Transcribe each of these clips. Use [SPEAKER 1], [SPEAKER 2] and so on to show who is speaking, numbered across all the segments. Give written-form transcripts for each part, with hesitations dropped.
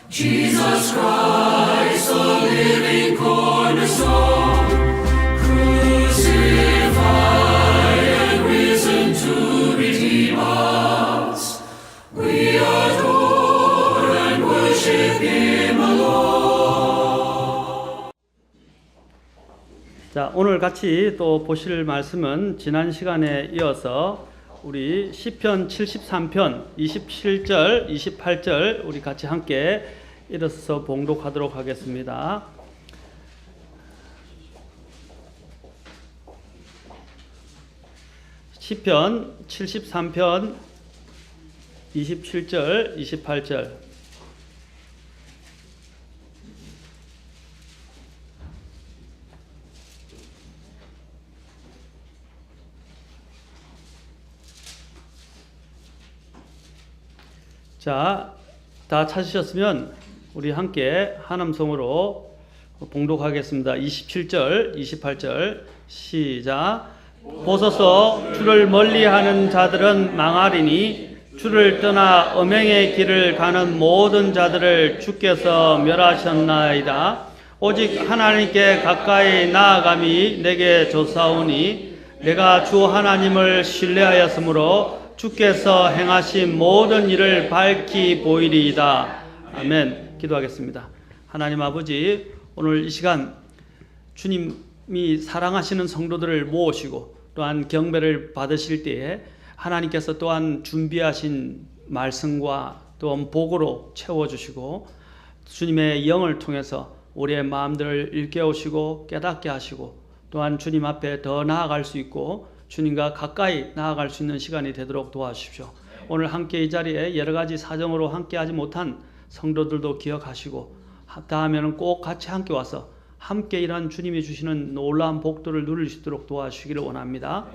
[SPEAKER 1] Jesus Christ, the living cornerstone, crucified and risen to redeem us. We adore and worship Him alone.
[SPEAKER 2] 자, 오늘 같이 또 보실 말씀은 지난 시간에 이어서 우리 시편 73편 27절, 28절 우리 같이 함께 일어서서 봉독하도록 하겠습니다. 시편 73편 27절, 28절. 자, 다 찾으셨으면 우리 함께 한음성으로 봉독하겠습니다. 27절, 28절 시작. 보소서, 주를 멀리하는 자들은 망하리니 주를 떠나 음행의 길을 가는 모든 자들을 주께서 멸하셨나이다. 오직 하나님께 가까이 나아감이 내게 좋사오니 내가 주 하나님을 신뢰하였으므로 주께서 행하신 모든 일을 밝히 보이리이다. 아멘. 기도하겠습니다. 하나님 아버지, 오늘 이 시간 주님이 사랑하시는 성도들을 모으시고 또한 경배를 받으실 때에 하나님께서 또한 준비하신 말씀과 또한 복으로 채워주시고 주님의 영을 통해서 우리의 마음들을 일깨우시고 깨닫게 하시고 또한 주님 앞에 더 나아갈 수 있고 주님과 가까이 나아갈 수 있는 시간이 되도록 도와주십시오. 오늘 함께 이 자리에 여러 가지 사정으로 함께하지 못한 성도들도 기억하시고 다음에는 꼭 같이 함께 와서 함께 이러한 주님이 주시는 놀라운 복들을 누릴 수 있도록 도와주시기를 원합니다.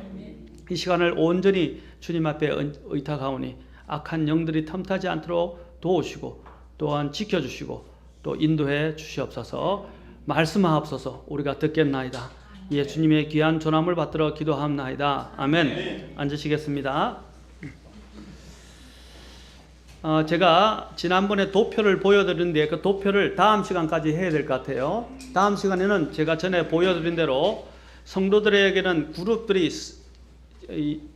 [SPEAKER 2] 이 시간을 온전히 주님 앞에 의탁하오니 악한 영들이 틈타지 않도록 도우시고 또한 지켜주시고 또 인도해 주시옵소서. 말씀하옵소서. 우리가 듣겠나이다. 예수님의 귀한 전함을 받들어 기도합나이다. 아멘. 앉으시겠습니다. 제가 지난번에 도표를 보여드렸는데 그 도표를 다음 시간까지 해야 될 것 같아요. 다음 시간에는 제가 전에 보여드린 대로 성도들에게는 그룹들이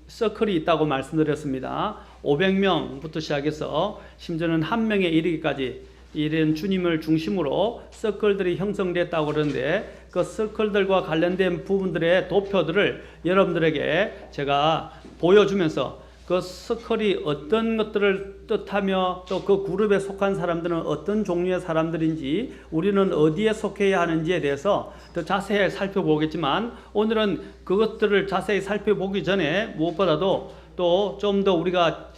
[SPEAKER 2] 서클이 있다고 말씀드렸습니다. 500명부터 시작해서 심지어는 1명에 이르기까지 이런 주님을 중심으로 서클들이 형성됐다고 그러는데 그 서클들과 관련된 부분들의 도표들을 여러분들에게 제가 보여주면서 그 서클이 어떤 것들을 뜻하며 또 그 그룹에 속한 사람들은 어떤 종류의 사람들인지 우리는 어디에 속해야 하는지에 대해서 더 자세히 살펴보겠지만 오늘은 그것들을 자세히 살펴보기 전에 무엇보다도 또 좀 더 우리가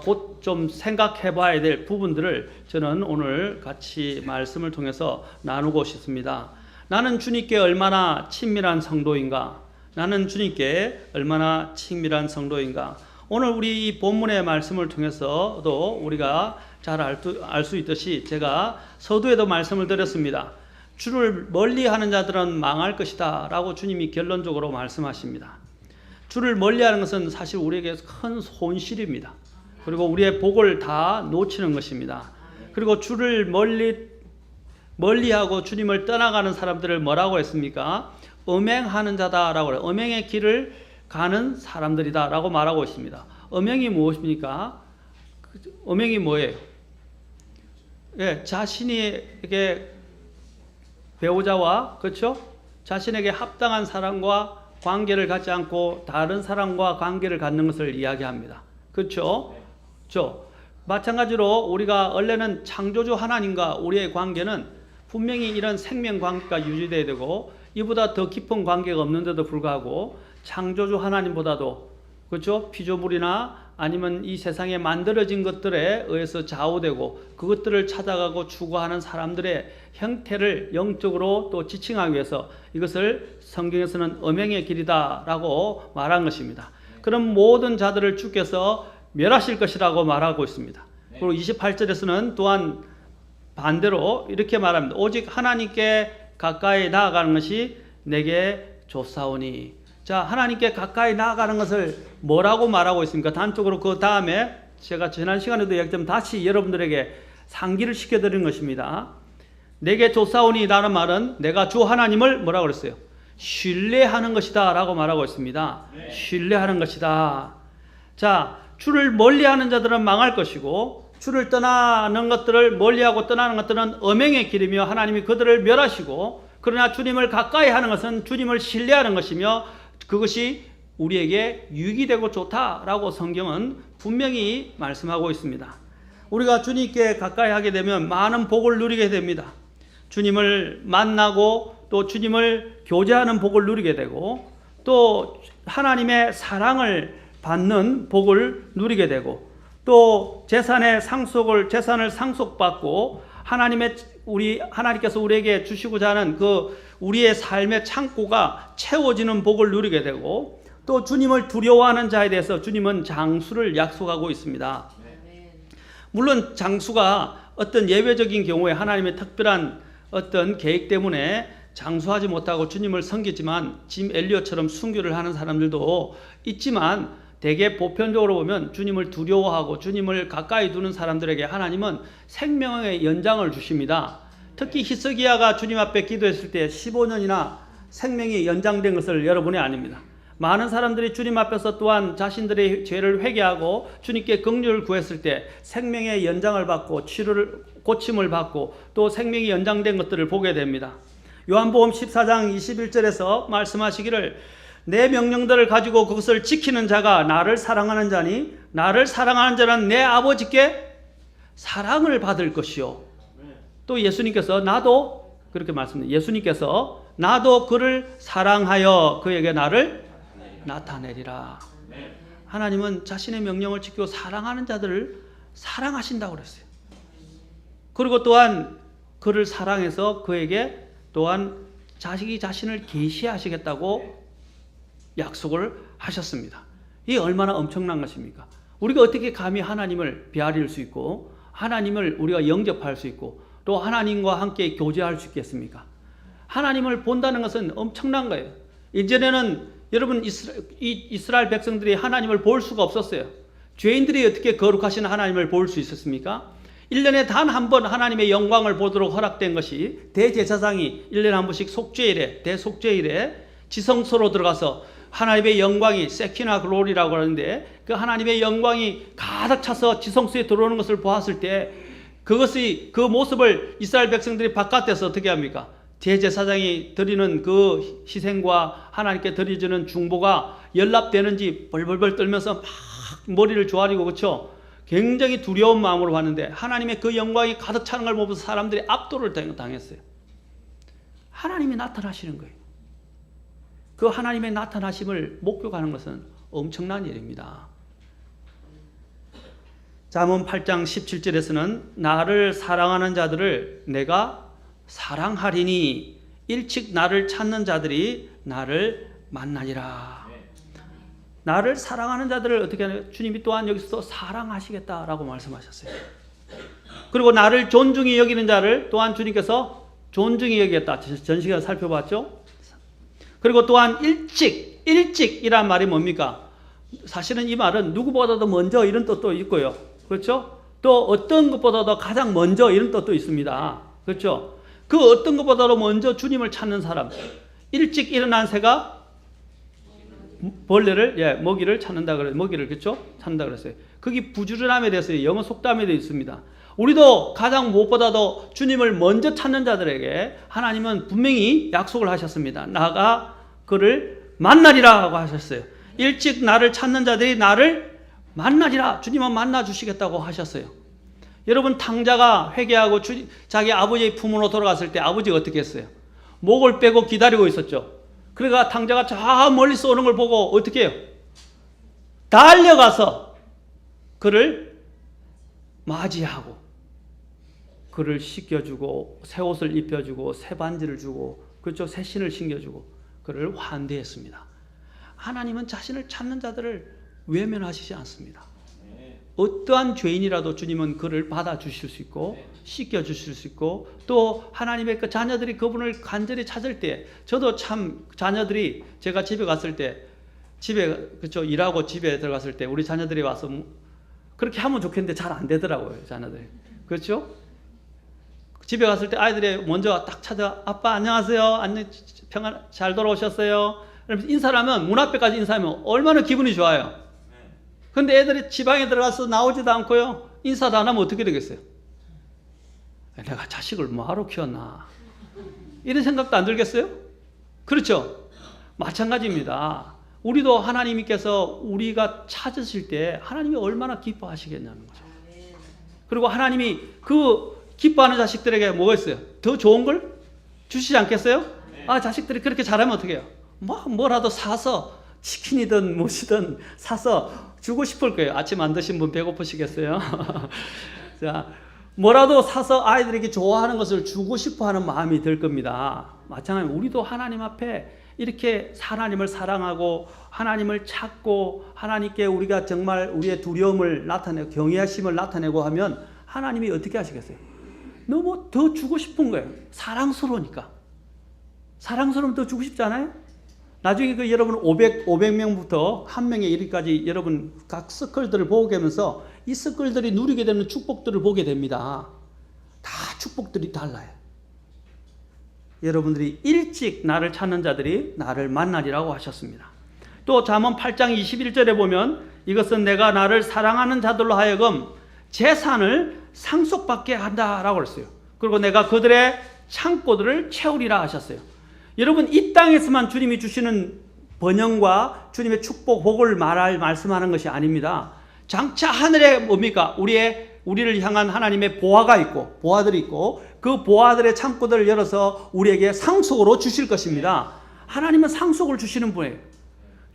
[SPEAKER 2] 곧 좀 생각해 봐야 될 부분들을 저는 오늘 같이 말씀을 통해서 나누고 싶습니다. 나는 주님께 얼마나 친밀한 성도인가? 나는 주님께 얼마나 친밀한 성도인가? 오늘 우리 이 본문의 말씀을 통해서도 우리가 잘 알 수 있듯이 제가 서두에도 말씀을 드렸습니다. 주를 멀리하는 자들은 망할 것이다 라고 주님이 결론적으로 말씀하십니다. 주를 멀리하는 것은 사실 우리에게 큰 손실입니다. 그리고 우리의 복을 다 놓치는 것입니다. 그리고 주를 멀리하고 주님을 떠나가는 사람들을 뭐라고 했습니까? 음행하는 자다라고 그래요. 음행의 길을 가는 사람들이다 라고 말하고 있습니다. 음행이 무엇입니까? 음행이 뭐예요? 예, 자신에게 배우자와 그렇죠? 자신에게 합당한 사람과 관계를 갖지 않고 다른 사람과 관계를 갖는 것을 이야기합니다. 그렇죠? 마찬가지로 우리가 원래는 창조주 하나님과 우리의 관계는 분명히 이런 생명 관계가 유지돼야 되고 이보다 더 깊은 관계가 없는데도 불구하고 창조주 하나님보다도 그렇죠? 피조물이나 아니면 이 세상에 만들어진 것들에 의해서 좌우되고 그것들을 찾아가고 추구하는 사람들의 형태를 영적으로 또 지칭하기 위해서 이것을 성경에서는 음행의 길이다라고 말한 것입니다. 그런 모든 자들을 주께서 멸하실 것이라고 말하고 있습니다. 그리고 28절에서는 또한 반대로 이렇게 말합니다. 오직 하나님께 가까이 나아가는 것이 내게 좋사오니. 자, 하나님께 가까이 나아가는 것을 뭐라고 말하고 있습니까? 단적으로 그 다음에 제가 지난 시간에도 얘기했지만 다시 여러분들에게 상기를 시켜드리는 것입니다. 내게 쫓아오니 라는 말은 내가 주 하나님을 뭐라고 그랬어요? 신뢰하는 것이다 라고 말하고 있습니다. 신뢰하는 것이다. 자, 주를 멀리하는 자들은 망할 것이고 주를 떠나는 것들을 멀리하고 떠나는 것들은 음행의 길이며 하나님이 그들을 멸하시고, 그러나 주님을 가까이 하는 것은 주님을 신뢰하는 것이며 그것이 우리에게 유익이 되고 좋다라고 성경은 분명히 말씀하고 있습니다. 우리가 주님께 가까이 하게 되면 많은 복을 누리게 됩니다. 주님을 만나고 또 주님을 교제하는 복을 누리게 되고 또 하나님의 사랑을 받는 복을 누리게 되고 또 재산을 상속받고 하나님께서 우리에게 주시고자 하는 그 우리의 삶의 창고가 채워지는 복을 누리게 되고 또 주님을 두려워하는 자에 대해서 주님은 장수를 약속하고 있습니다. 물론 장수가 어떤 예외적인 경우에 하나님의 특별한 어떤 계획 때문에 장수하지 못하고 주님을 섬기지만 짐 엘리엇처럼 순교를 하는 사람들도 있지만 대개 보편적으로 보면 주님을 두려워하고 주님을 가까이 두는 사람들에게 하나님은 생명의 연장을 주십니다. 특히 히스기야가 주님 앞에 기도했을 때 15년이나 생명이 연장된 것을 여러분이 아닙니다. 많은 사람들이 주님 앞에서 또한 자신들의 죄를 회개하고 주님께 긍휼을 구했을 때 생명의 연장을 받고 고침을 받고 또 생명이 연장된 것들을 보게 됩니다. 요한복음 14장 21절에서 말씀하시기를 내 명령들을 가지고 그것을 지키는 자가 나를 사랑하는 자니 나를 사랑하는 자는 내 아버지께 사랑을 받을 것이요. 또 예수님께서 나도 그렇게 말씀드립니다. 예수님께서 나도 그를 사랑하여 그에게 나를 나타내리라. 하나님은 자신의 명령을 지키고 사랑하는 자들을 사랑하신다고 그랬어요. 그리고 또한 그를 사랑해서 그에게 또한 자식이 자신을 계시하시겠다고 약속을 하셨습니다. 이게 얼마나 엄청난 것입니까? 우리가 어떻게 감히 하나님을 베아릴 수 있고 하나님을 우리가 영접할 수 있고 또 하나님과 함께 교제할 수 있겠습니까? 하나님을 본다는 것은 엄청난 거예요. 이전에는 여러분 이스라엘 백성들이 하나님을 볼 수가 없었어요. 죄인들이 어떻게 거룩하신 하나님을 볼 수 있었습니까? 1년에 단 한 번 하나님의 영광을 보도록 허락된 것이 대제사장이 1년에 한 번씩 속죄일에 대속죄일에 지성소로 들어가서 하나님의 영광이 세키나 글로리라고 하는데 그 하나님의 영광이 가득 차서 지성소에 들어오는 것을 보았을 때 그 모습을 이스라엘 백성들이 바깥에서 어떻게 합니까? 대제사장이 드리는 그 희생과 하나님께 드려지는 중보가 연락되는지 벌벌벌 떨면서 막 머리를 조아리고 그렇죠? 굉장히 두려운 마음으로 봤는데 하나님의 그 영광이 가득 차는 걸 보면서 사람들이 압도를 당했어요. 하나님이 나타나시는 거예요. 그 하나님의 나타나심을 목격하는 것은 엄청난 일입니다. 잠언 8장 17절에서는 나를 사랑하는 자들을 내가 사랑하리니 일찍 나를 찾는 자들이 나를 만나리라. 나를 사랑하는 자들을 어떻게 하냐? 주님이 또한 여기서 사랑하시겠다라고 말씀하셨어요. 그리고 나를 존중히 여기는 자를 또한 주님께서 존중히 여기겠다. 전 시간에 살펴봤죠. 그리고 또한 일찍이란 말이 뭡니까? 사실은 이 말은 누구보다도 먼저 이런 뜻도 있고요. 그렇죠? 또 어떤 것보다도 가장 먼저 이런 뜻도 있습니다. 그렇죠? 그 어떤 것보다도 먼저 주님을 찾는 사람. 일찍 일어난 새가 벌레를 먹이를 찾는다 그래. 먹이를 그렇죠? 찾는다 그랬어요. 그게 부지런함에 대해서 영어 속담에 되어 있습니다. 우리도 가장 무엇보다도 주님을 먼저 찾는 자들에게 하나님은 분명히 약속을 하셨습니다. 나가 그를 만나리라 고 하셨어요. 일찍 나를 찾는 자들이 나를 만나리라. 주님은 만나 주시겠다고 하셨어요. 여러분 탕자가 회개하고 자기 아버지의 품으로 돌아갔을 때 아버지가 어떻게 했어요? 목을 빼고 기다리고 있었죠. 그러니까 탕자가 저 멀리서 오는 걸 보고 어떻게 해요? 달려가서 그를 맞이하고 그를 씻겨주고 새 옷을 입혀주고 새 반지를 주고 그렇죠? 새 신을 신겨주고 그를 환대했습니다. 하나님은 자신을 찾는 자들을 외면하시지 않습니다. 어떠한 죄인이라도 주님은 그를 받아주실 수 있고 씻겨주실 수 있고 또 하나님의 그 자녀들이 그분을 간절히 찾을 때 저도 참 자녀들이 제가 집에 갔을 때 집에 그렇죠 일하고 집에 들어갔을 때 우리 자녀들이 와서 그렇게 하면 좋겠는데 잘 안 되더라고요, 자녀들이. 그렇죠? 집에 갔을 때 아이들이 먼저 딱 찾아, 아빠 안녕하세요, 안녕, 평안 잘 돌아오셨어요. 그러면서 인사를 하면, 문 앞에까지 인사하면 얼마나 기분이 좋아요. 근데 애들이 지방에 들어가서 나오지도 않고요, 인사도 안 하면 어떻게 되겠어요? 내가 자식을 뭐하러 키웠나, 이런 생각도 안 들겠어요? 그렇죠? 마찬가지입니다. 우리도 하나님께서 우리가 찾으실 때 하나님이 얼마나 기뻐하시겠냐는 거죠. 그리고 하나님이 그 기뻐하는 자식들에게 뭐가 있어요? 더 좋은 걸 주시지 않겠어요? 아, 자식들이 그렇게 잘하면 어떻게 해요? 뭐라도 사서 치킨이든 무엇이든 사서 주고 싶을 거예요. 아침 안 드신 분 배고프시겠어요? 자, 뭐라도 사서 아이들에게 좋아하는 것을 주고 싶어 하는 마음이 들 겁니다. 마찬가지로 우리도 하나님 앞에 이렇게 하나님을 사랑하고 하나님을 찾고 하나님께 우리가 정말 우리의 두려움을 나타내고 경외하심을 나타내고 하면 하나님이 어떻게 하시겠어요? 너무 더 주고 싶은 거예요. 사랑스러우니까. 사랑스러우면 더 주고 싶지 않아요? 나중에 그 여러분 500명부터 1명에 이르기까지 여러분 각 서클들을 보고 가면서 이 서클들이 누리게 되는 축복들을 보게 됩니다. 다 축복들이 달라요. 여러분들이 일찍 나를 찾는 자들이 나를 만나리라고 하셨습니다. 또 잠언 8장 21절에 보면 이것은 내가 나를 사랑하는 자들로 하여금 재산을 상속받게 한다라고 했어요. 그리고 내가 그들의 창고들을 채우리라 하셨어요. 여러분 이 땅에서만 주님이 주시는 번영과 주님의 축복, 복을 말씀하는 것이 아닙니다. 장차 하늘에 뭡니까? 우리를 향한 하나님의 보화가 있고 보화들이 있고 그 보화들의 창고들을 열어서 우리에게 상속으로 주실 것입니다. 하나님은 상속을 주시는 분이에요.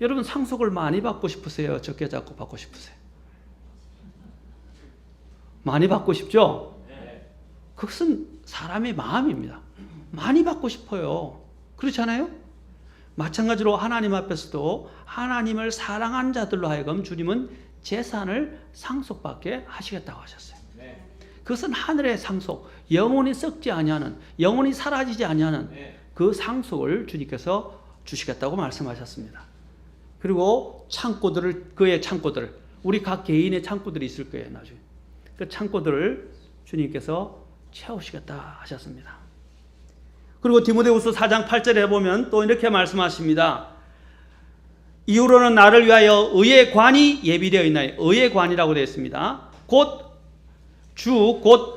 [SPEAKER 2] 여러분 상속을 많이 받고 싶으세요? 적게 잡고 받고 싶으세요? 많이 받고 싶죠? 그것은 사람의 마음입니다. 많이 받고 싶어요. 그렇지 않아요? 마찬가지로 하나님 앞에서도 하나님을 사랑하는 자들로 하여금 주님은 재산을 상속받게 하시겠다고 하셨어요. 그것은 하늘의 상속, 영원히 썩지 아니하는, 영원히 사라지지 아니하는 그 상속을 주님께서 주시겠다고 말씀하셨습니다. 그리고 창고들을, 그의 창고들을, 우리 각 개인의 창고들이 있을 거예요, 나중에. 그 창고들을 주님께서 채우시겠다 하셨습니다. 그리고 디모데후서 4장 8절에 보면 또 이렇게 말씀하십니다. 이후로는 나를 위하여 의의 관이 예비되어 있나니, 의의 관이라고 되어 있습니다. 곧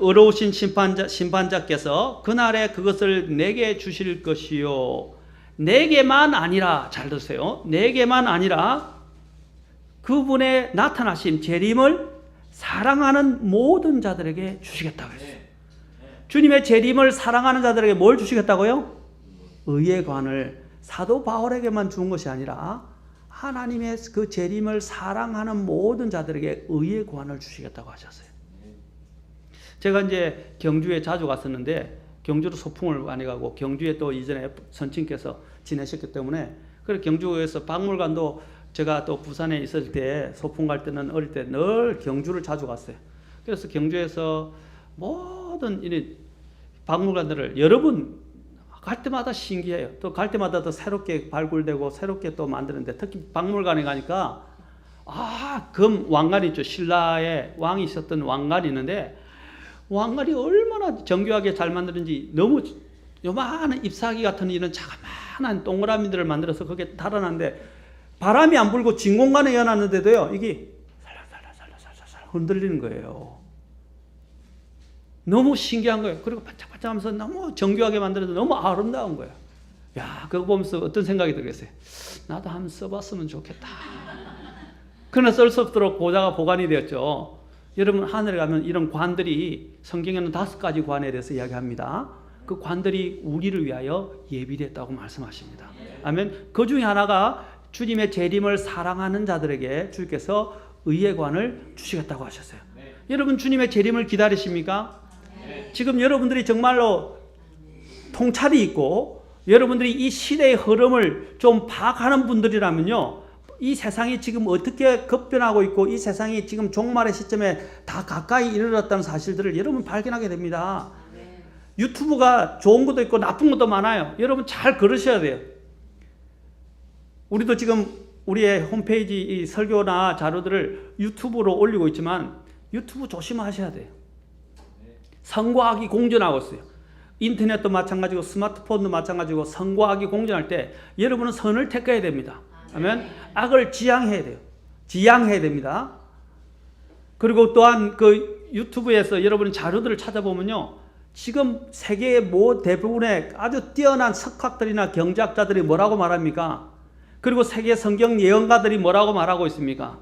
[SPEAKER 2] 의로우신 심판자께서 그날에 그것을 내게 주실 것이요. 내게만 아니라, 잘 들으세요. 내게만 아니라 그분의 나타나신 재림을 사랑하는 모든 자들에게 주시겠다고 했어요. 주님의 재림을 사랑하는 자들에게 뭘 주시겠다고요? 의의 관을 사도 바울에게만 준 것이 아니라 하나님의 그 재림을 사랑하는 모든 자들에게 의의 관을 주시겠다고 하셨어요. 제가 이제 경주에 자주 갔었는데 경주로 소풍을 많이 가고 경주에 또 이전에 선친께서 지내셨기 때문에 그래서 경주에서 박물관도 제가 또 부산에 있을 때 소풍 갈 때는 어릴 때 늘 경주를 자주 갔어요. 그래서 경주에서 모든 이 박물관들을 여러 번 갈 때마다 신기해요. 또 갈 때마다 더 새롭게 발굴되고 새롭게 또 만드는데 특히 박물관에 가니까 금 왕관이 있죠. 신라의 왕이 있었던 왕관이 있는데 왕관이 얼마나 정교하게 잘 만드는지 너무 요만한 잎사귀 같은 이런 자그마한 동그라미들을 만들어서 거기에 달아놨는데 바람이 안 불고 진 공간에 여놨는데도요 이게 살살살살 흔들리는 거예요. 너무 신기한 거예요. 그리고 반짝반짝하면서 너무 정교하게 만들어서 너무 아름다운 거예요. 야, 그거 보면서 어떤 생각이 들겠어요? 나도 한번 써봤으면 좋겠다. 그러나 쓸 수 없도록 보좌가 보관이 되었죠. 여러분 하늘에 가면 이런 관들이 성경에는 5가지 관에 대해서 이야기합니다. 그 관들이 우리를 위하여 예비됐다고 말씀하십니다. 아멘. 그 중에 하나가 주님의 재림을 사랑하는 자들에게 주께서 의의 관을 주시겠다고 하셨어요. 여러분 주님의 재림을 기다리십니까? 지금 여러분들이 정말로 통찰이 있고 여러분들이 이 시대의 흐름을 좀 파악하는 분들이라면요, 이 세상이 지금 어떻게 급변하고 있고 이 세상이 지금 종말의 시점에 다 가까이 이르렀다는 사실들을 여러분 발견하게 됩니다. 유튜브가 좋은 것도 있고 나쁜 것도 많아요. 여러분 잘 걸으셔야 돼요. 우리도 지금 우리의 홈페이지 이 설교나 자료들을 유튜브로 올리고 있지만 유튜브 조심하셔야 돼요. 선과학이 공존하고 있어요. 인터넷도 마찬가지고 스마트폰도 마찬가지고 선과학이 공존할 때 여러분은 선을 택해야 됩니다. 아멘. 악을 지양해야 돼요. 지양해야 됩니다. 그리고 또한 그 유튜브에서 여러분 자료들을 찾아보면요, 지금 세계의 대부분의 아주 뛰어난 석학들이나 경제학자들이 뭐라고 말합니까? 그리고 세계 성경 예언가들이 뭐라고 말하고 있습니까?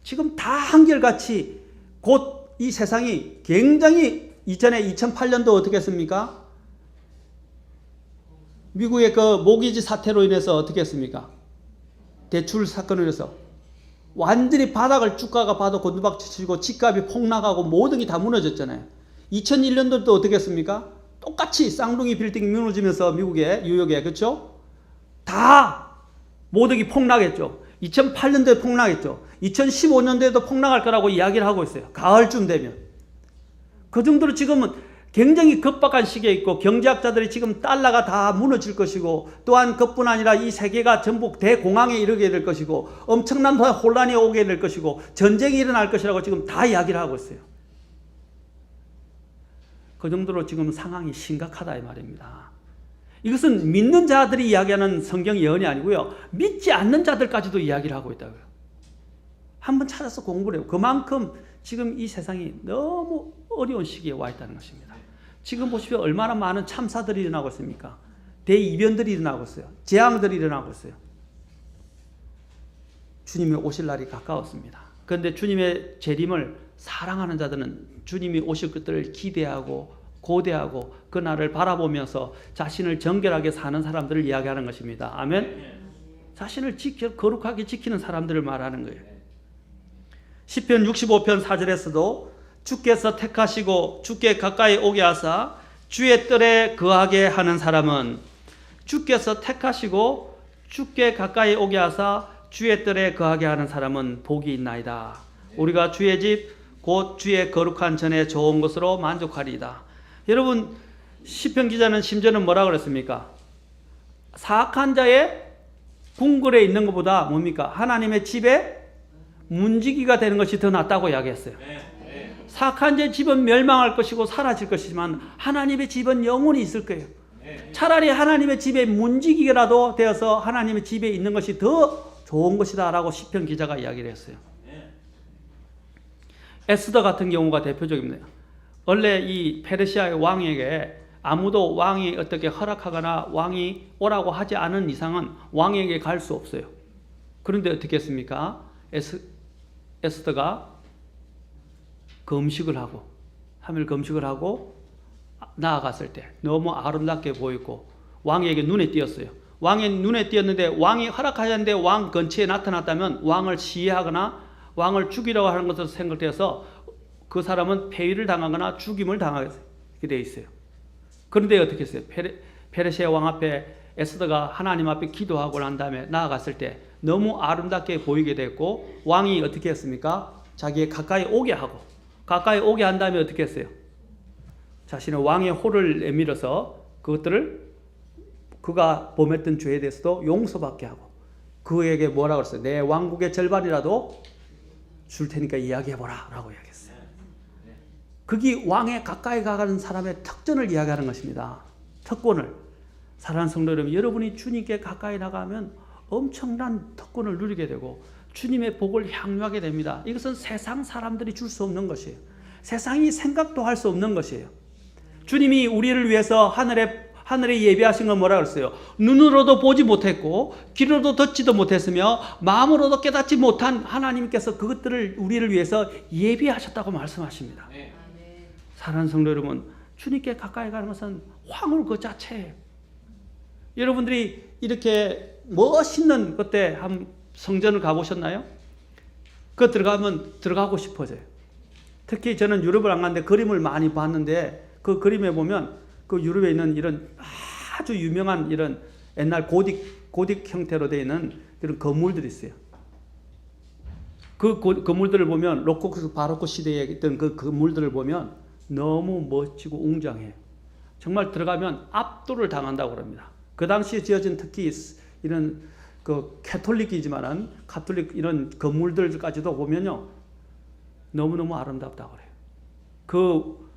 [SPEAKER 2] 지금 다 한결같이 곧 이 세상이 굉장히 이전에 2008년도 어떻게 했습니까? 미국의 그 모기지 사태로 인해서 어떻게 했습니까? 대출 사건으로 인해서 완전히 바닥을 주가가 봐도 곤두박질치고 집값이 폭락하고 모든 게 다 무너졌잖아요. 2001년도도 어떻게 했습니까? 똑같이 쌍둥이 빌딩이 무너지면서 미국의 뉴욕에, 그렇죠? 다 모든 게 폭락했죠. 2008년도에 폭락했죠. 2015년도에도 폭락할 거라고 이야기를 하고 있어요. 가을쯤 되면. 그 정도로 지금은 굉장히 급박한 시기에 있고 경제학자들이 지금 달러가 다 무너질 것이고 또한 그뿐 아니라 이 세계가 전부 대공황에 이르게 될 것이고 엄청난 혼란이 오게 될 것이고 전쟁이 일어날 것이라고 지금 다 이야기를 하고 있어요. 그 정도로 지금 상황이 심각하다 이 말입니다. 이것은 믿는 자들이 이야기하는 성경 예언이 아니고요, 믿지 않는 자들까지도 이야기를 하고 있다고요. 한번 찾아서 공부를 해요. 그만큼 지금 이 세상이 너무 어려운 시기에 와 있다는 것입니다. 지금 보십시오. 얼마나 많은 참사들이 일어나고 있습니까? 대이변들이 일어나고 있어요. 재앙들이 일어나고 있어요. 주님이 오실 날이 가까웠습니다. 그런데 주님의 재림을 사랑하는 자들은 주님이 오실 것들을 기대하고 고대하고 그 날을 바라보면서 자신을 정결하게 사는 사람들을 이야기하는 것입니다. 아멘. 자신을 거룩하게 지키는 사람들을 말하는 거예요. 시편 65편 4절에서도 주께서 택하시고 주께 가까이 오게 하사 주의 뜰에 거하게 하는 사람은, 주께서 택하시고 주께 가까이 오게 하사 주의 뜰에 거하게 하는 사람은 복이 있나이다. 우리가 주의 집 곧 주의 거룩한 전에 좋은 것으로 만족하리이다. 여러분, 시편 기자는 심지어는 뭐라 그랬습니까? 사악한 자의 궁궐에 있는 것보다 뭡니까? 하나님의 집에 문지기가 되는 것이 더 낫다고 이야기했어요. 사악한 자의 집은 멸망할 것이고 사라질 것이지만 하나님의 집은 영원히 있을 거예요. 차라리 하나님의 집에 문지기라도 되어서 하나님의 집에 있는 것이 더 좋은 것이다 라고 시편 기자가 이야기를 했어요. 에스더 같은 경우가 대표적입니다. 원래 이 페르시아의 왕에게 아무도 왕이 어떻게 허락하거나 왕이 오라고 하지 않은 이상은 왕에게 갈 수 없어요. 그런데 어떻게 했습니까? 에스더가 금식을 하고 3일 금식을 하고 나아갔을 때 너무 아름답게 보이고 왕에게 눈에 띄었어요. 왕의 눈에 띄었는데 왕이 허락하지 않는데 왕 근처에 나타났다면 왕을 시해하거나 왕을 죽이려고 하는 것으로 생각되어서 그 사람은 폐위를 당하거나 죽임을 당하게 되어 있어요. 그런데 어떻게 했어요? 페르시아 왕 앞에 에스더가 하나님 앞에 기도하고 난 다음에 나아갔을 때 너무 아름답게 보이게 됐고 왕이 어떻게 했습니까? 자기의 가까이 오게 하고 가까이 오게 한 다음에 어떻게 했어요? 자신의 왕의 호를 내밀어서 그것들을 그가 범했던 죄에 대해서도 용서받게 하고 그에게 뭐라고 했어요? 내 왕국의 절반이라도 줄 테니까 이야기해보라 라고 이야기했어요. 그게 왕에 가까이 가는 사람의 특전을 이야기하는 것입니다. 특권을. 사랑하는 성도 여러분, 여러분이 주님께 가까이 나가면 엄청난 특권을 누리게 되고 주님의 복을 향유하게 됩니다. 이것은 세상 사람들이 줄 수 없는 것이에요. 세상이 생각도 할 수 없는 것이에요. 주님이 우리를 위해서 하늘에 예비하신 건 뭐라 그랬어요? 눈으로도 보지 못했고 귀로도 듣지도 못했으며 마음으로도 깨닫지 못한 하나님께서 그것들을 우리를 위해서 예비하셨다고 말씀하십니다. 네. 사랑하는 성도 여러분, 주님께 가까이 가는 것은 황홀 그 자체예요. 여러분들이 이렇게 멋있는 그때 한 성전을 가보셨나요? 그 들어가면 들어가고 싶어져요. 특히 저는 유럽을 안 갔는데 그림을 많이 봤는데 그 그림에 보면 그 유럽에 있는 이런 아주 유명한 이런 옛날 고딕 형태로 되어 있는 그런 건물들이 있어요. 그 건물들을 보면 로코코 바로코 시대에 있던 그 건물들을 보면 너무 멋지고 웅장해요. 정말 들어가면 압도를 당한다고 합니다. 그 당시에 지어진 특히 이런 그 캐톨릭이지만은 가톨릭 이런 건물들까지도 보면요. 너무너무 아름답다고 그래요. 그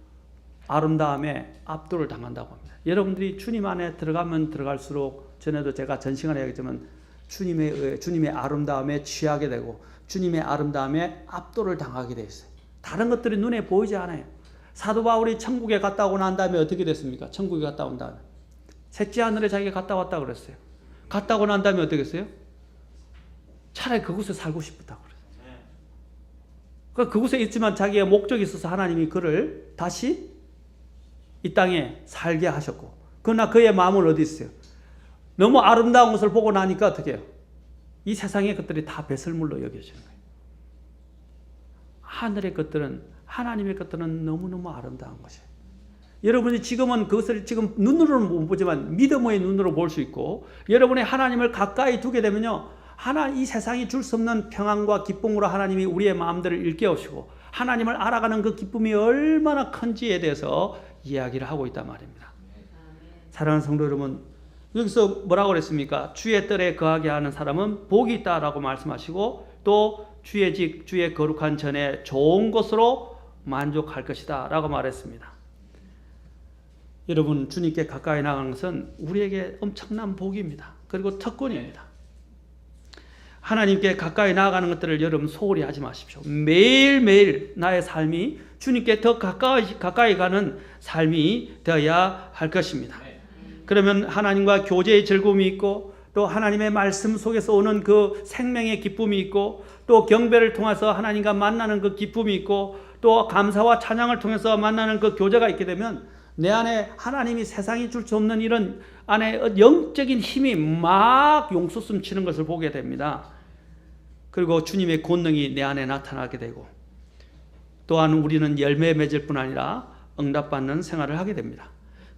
[SPEAKER 2] 아름다움에 압도를 당한다고 합니다. 여러분들이 주님 안에 들어가면 들어갈수록 전에도 제가 전 시간에 얘기했지만 주님의 아름다움에 취하게 되고 주님의 아름다움에 압도를 당하게 돼 있어요. 다른 것들이 눈에 보이지 않아요. 사도 바울이 천국에 갔다 오고 난 다음에 어떻게 됐습니까? 천국에 갔다 온 다음에 셋째 하늘에 자기가 갔다 왔다 그랬어요. 갔다 오고 난 다음에 어떻게 했어요? 차라리 그곳에 살고 싶었다고 그랬어요. 그러니까 그곳에 있지만 자기의 목적이 있어서 하나님이 그를 다시 이 땅에 살게 하셨고, 그러나 그의 마음은 어디 있어요? 너무 아름다운 것을 보고 나니까 어떻게 해요? 이 세상의 것들이 다 배설물로 여겨지는 거예요. 하늘의 것들은, 하나님의 것들은 너무너무 아름다운 것이에요. 여러분이 지금은 그것을 지금 눈으로는 못 보지만 믿음의 눈으로 볼 수 있고, 여러분이 하나님을 가까이 두게 되면요, 이 세상이 줄 수 없는 평안과 기쁨으로 하나님이 우리의 마음들을 일깨우시고 하나님을 알아가는 그 기쁨이 얼마나 큰지에 대해서 이야기를 하고 있단 말입니다. 사랑하는 성도 여러분, 여기서 뭐라고 그랬습니까? 주의 뜰에 거하게 하는 사람은 복이 있다라고 말씀하시고, 또 주의 직, 주의 거룩한 전에 좋은 것으로 만족할 것이다 라고 말했습니다. 여러분, 주님께 가까이 나가는 것은 우리에게 엄청난 복입니다. 그리고 특권입니다. 하나님께 가까이 나아가는 것들을 여러분 소홀히 하지 마십시오. 매일매일 나의 삶이 주님께 더 가까이 가는 삶이 되어야 할 것입니다. 그러면 하나님과 교제의 즐거움이 있고, 또 하나님의 말씀 속에서 오는 그 생명의 기쁨이 있고, 또 경배를 통해서 하나님과 만나는 그 기쁨이 있고, 또 감사와 찬양을 통해서 만나는 그 교제가 있게 되면 내 안에 하나님이 세상이 줄 수 없는 이런 안에 영적인 힘이 막 용솟음 치는 것을 보게 됩니다. 그리고 주님의 권능이 내 안에 나타나게 되고, 또한 우리는 열매 맺을 뿐 아니라 응답받는 생활을 하게 됩니다.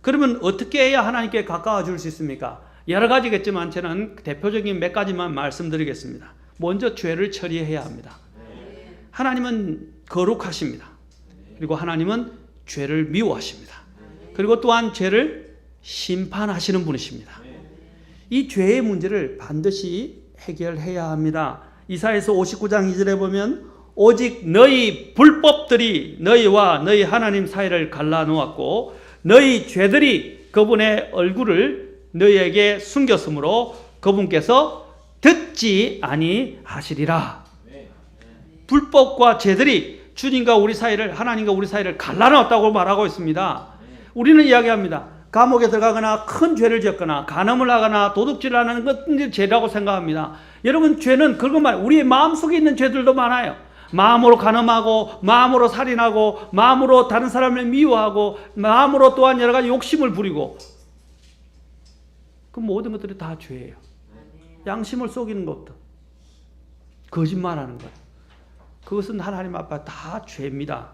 [SPEAKER 2] 그러면 어떻게 해야 하나님께 가까워 줄 수 있습니까? 여러 가지겠지만 저는 대표적인 몇 가지만 말씀드리겠습니다. 먼저 죄를 처리해야 합니다. 하나님은 거룩하십니다. 그리고 하나님은 죄를 미워하십니다. 그리고 또한 죄를 심판하시는 분이십니다. 이 죄의 문제를 반드시 해결해야 합니다. 이사야서 59장 2절에 보면 오직 너희 불법들이 너희와 너희 하나님 사이를 갈라놓았고 너희 죄들이 그분의 얼굴을 너희에게 숨겼으므로 그분께서 듣지 아니하시리라. 불법과 죄들이 주님과 우리 사이를, 하나님과 우리 사이를 갈라놓았다고 말하고 있습니다. 우리는 이야기합니다. 감옥에 들어가거나 큰 죄를 지었거나 간음을 하거나 도둑질을 하는 것은 죄라고 생각합니다. 여러분, 죄는 그것만, 우리의 마음속에 있는 죄들도 많아요. 마음으로 간음하고, 마음으로 살인하고, 마음으로 다른 사람을 미워하고, 마음으로 또한 여러 가지 욕심을 부리고, 그 모든 것들이 다 죄예요. 양심을 속이는 것도, 거짓말하는 것, 그것은 하나님 앞에 다 죄입니다.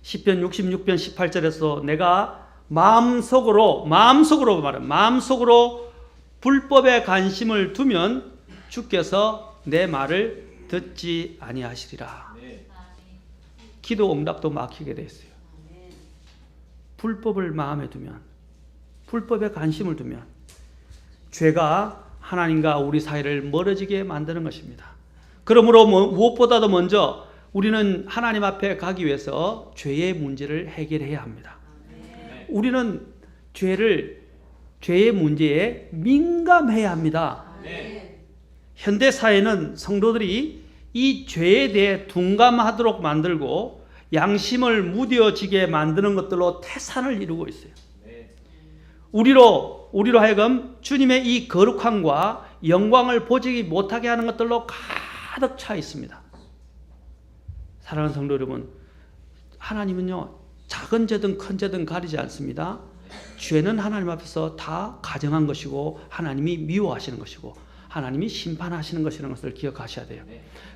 [SPEAKER 2] 시편 66편 18절에서 내가 마음속으로 불법에 관심을 두면 주께서 내 말을 듣지 아니하시리라. 기도 응답도 막히게 돼 있어요. 불법을 마음에 두면, 불법에 관심을 두면 죄가 하나님과 우리 사이를 멀어지게 만드는 것입니다. 그러므로 무엇보다도 먼저 우리는 하나님 앞에 가기 위해서 죄의 문제를 해결해야 합니다. 우리는 죄의 문제에 민감해야 합니다. 현대 사회는 성도들이 이 죄에 대해 둔감하도록 만들고 양심을 무뎌지게 만드는 것들로 태산을 이루고 있어요. 우리로 하여금 주님의 이 거룩함과 영광을 보지 못하게 하는 것들로 가득 차 있습니다. 사랑하는 성도 여러분, 하나님은요, 작은 죄든 큰 죄든 가리지 않습니다. 죄는 하나님 앞에서 다 가정한 것이고 하나님이 미워하시는 것이고 하나님이 심판하시는 것이라는 것을 기억하셔야 돼요.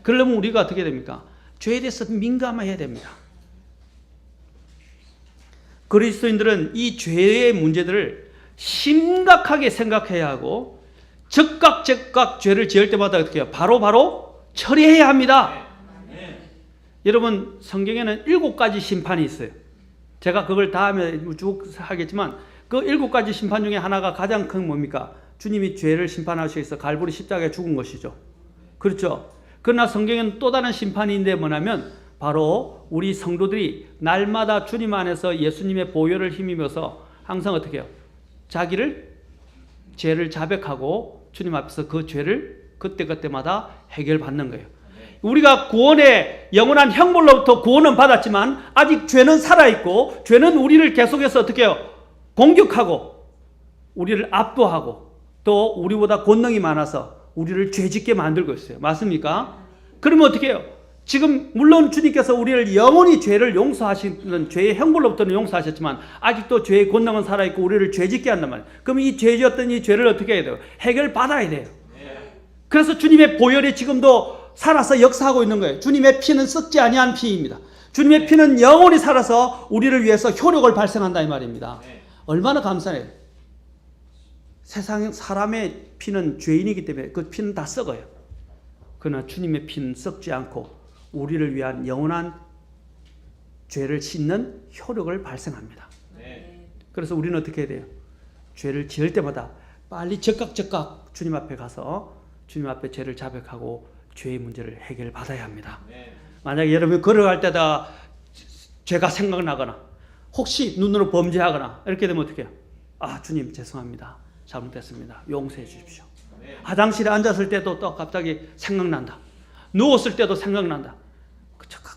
[SPEAKER 2] 그러려면 우리가 어떻게 됩니까? 죄에 대해서 민감해야 됩니다. 그리스도인들은 이 죄의 문제들을 심각하게 생각해야 하고 즉각 죄를 지을 때마다 어떻게 해요? 바로 처리해야 합니다. 여러분, 성경에는 7가지 심판이 있어요. 제가 그걸 다음에 쭉 하겠지만 그 7가지 심판 중에 하나가 가장 큰 뭡니까? 주님이 죄를 심판하시기 위해서 갈보리 십자가에 죽은 것이죠. 그렇죠. 그러나 성경에는 또 다른 심판인데 뭐냐면 바로 우리 성도들이 날마다 주님 안에서 예수님의 보혈을 힘입어서 항상 어떻게 해요? 자기를 죄를 자백하고 주님 앞에서 그 죄를 그때그때마다 해결받는 거예요. 우리가 구원의 영원한 형벌로부터 구원은 받았지만 아직 죄는 살아있고 죄는 우리를 계속해서 어떻게 해요? 공격하고 우리를 압도하고 또 우리보다 권능이 많아서 우리를 죄짓게 만들고 있어요. 맞습니까? 그러면 어떻게 해요? 지금 물론 주님께서 우리를 영원히 죄를 용서하시는 죄의 형벌로부터는 용서하셨지만 아직도 죄의 권능은 살아있고 우리를 죄짓게 한단 말이에요. 그럼 이 죄지었던 이 죄를 어떻게 해야 돼요? 해결받아야 돼요. 그래서 주님의 보혈이 지금도 살아서 역사하고 있는 거예요. 주님의 피는 썩지 아니한 피입니다. 주님의 피는 영원히 살아서 우리를 위해서 효력을 발생한다 이 말입니다. 얼마나 감사해요. 세상 사람의 피는 죄인이기 때문에 그 피는 다 썩어요. 그러나 주님의 피는 썩지 않고 우리를 위한 영원한 죄를 씻는 효력을 발생합니다. 그래서 우리는 어떻게 해야 돼요? 죄를 지을 때마다 빨리 즉각 주님 앞에 가서 주님 앞에 죄를 자백하고 죄의 문제를 해결받아야 합니다. 만약에 여러분이 걸어갈 때다 죄가 생각나거나 혹시 눈으로 범죄하거나 이렇게 되면 어떻게 해요? 아, 주님 죄송합니다. 잘못했습니다. 용서해 주십시오. 화장실에 앉았을 때도 또 갑자기 생각난다. 누웠을 때도 생각난다.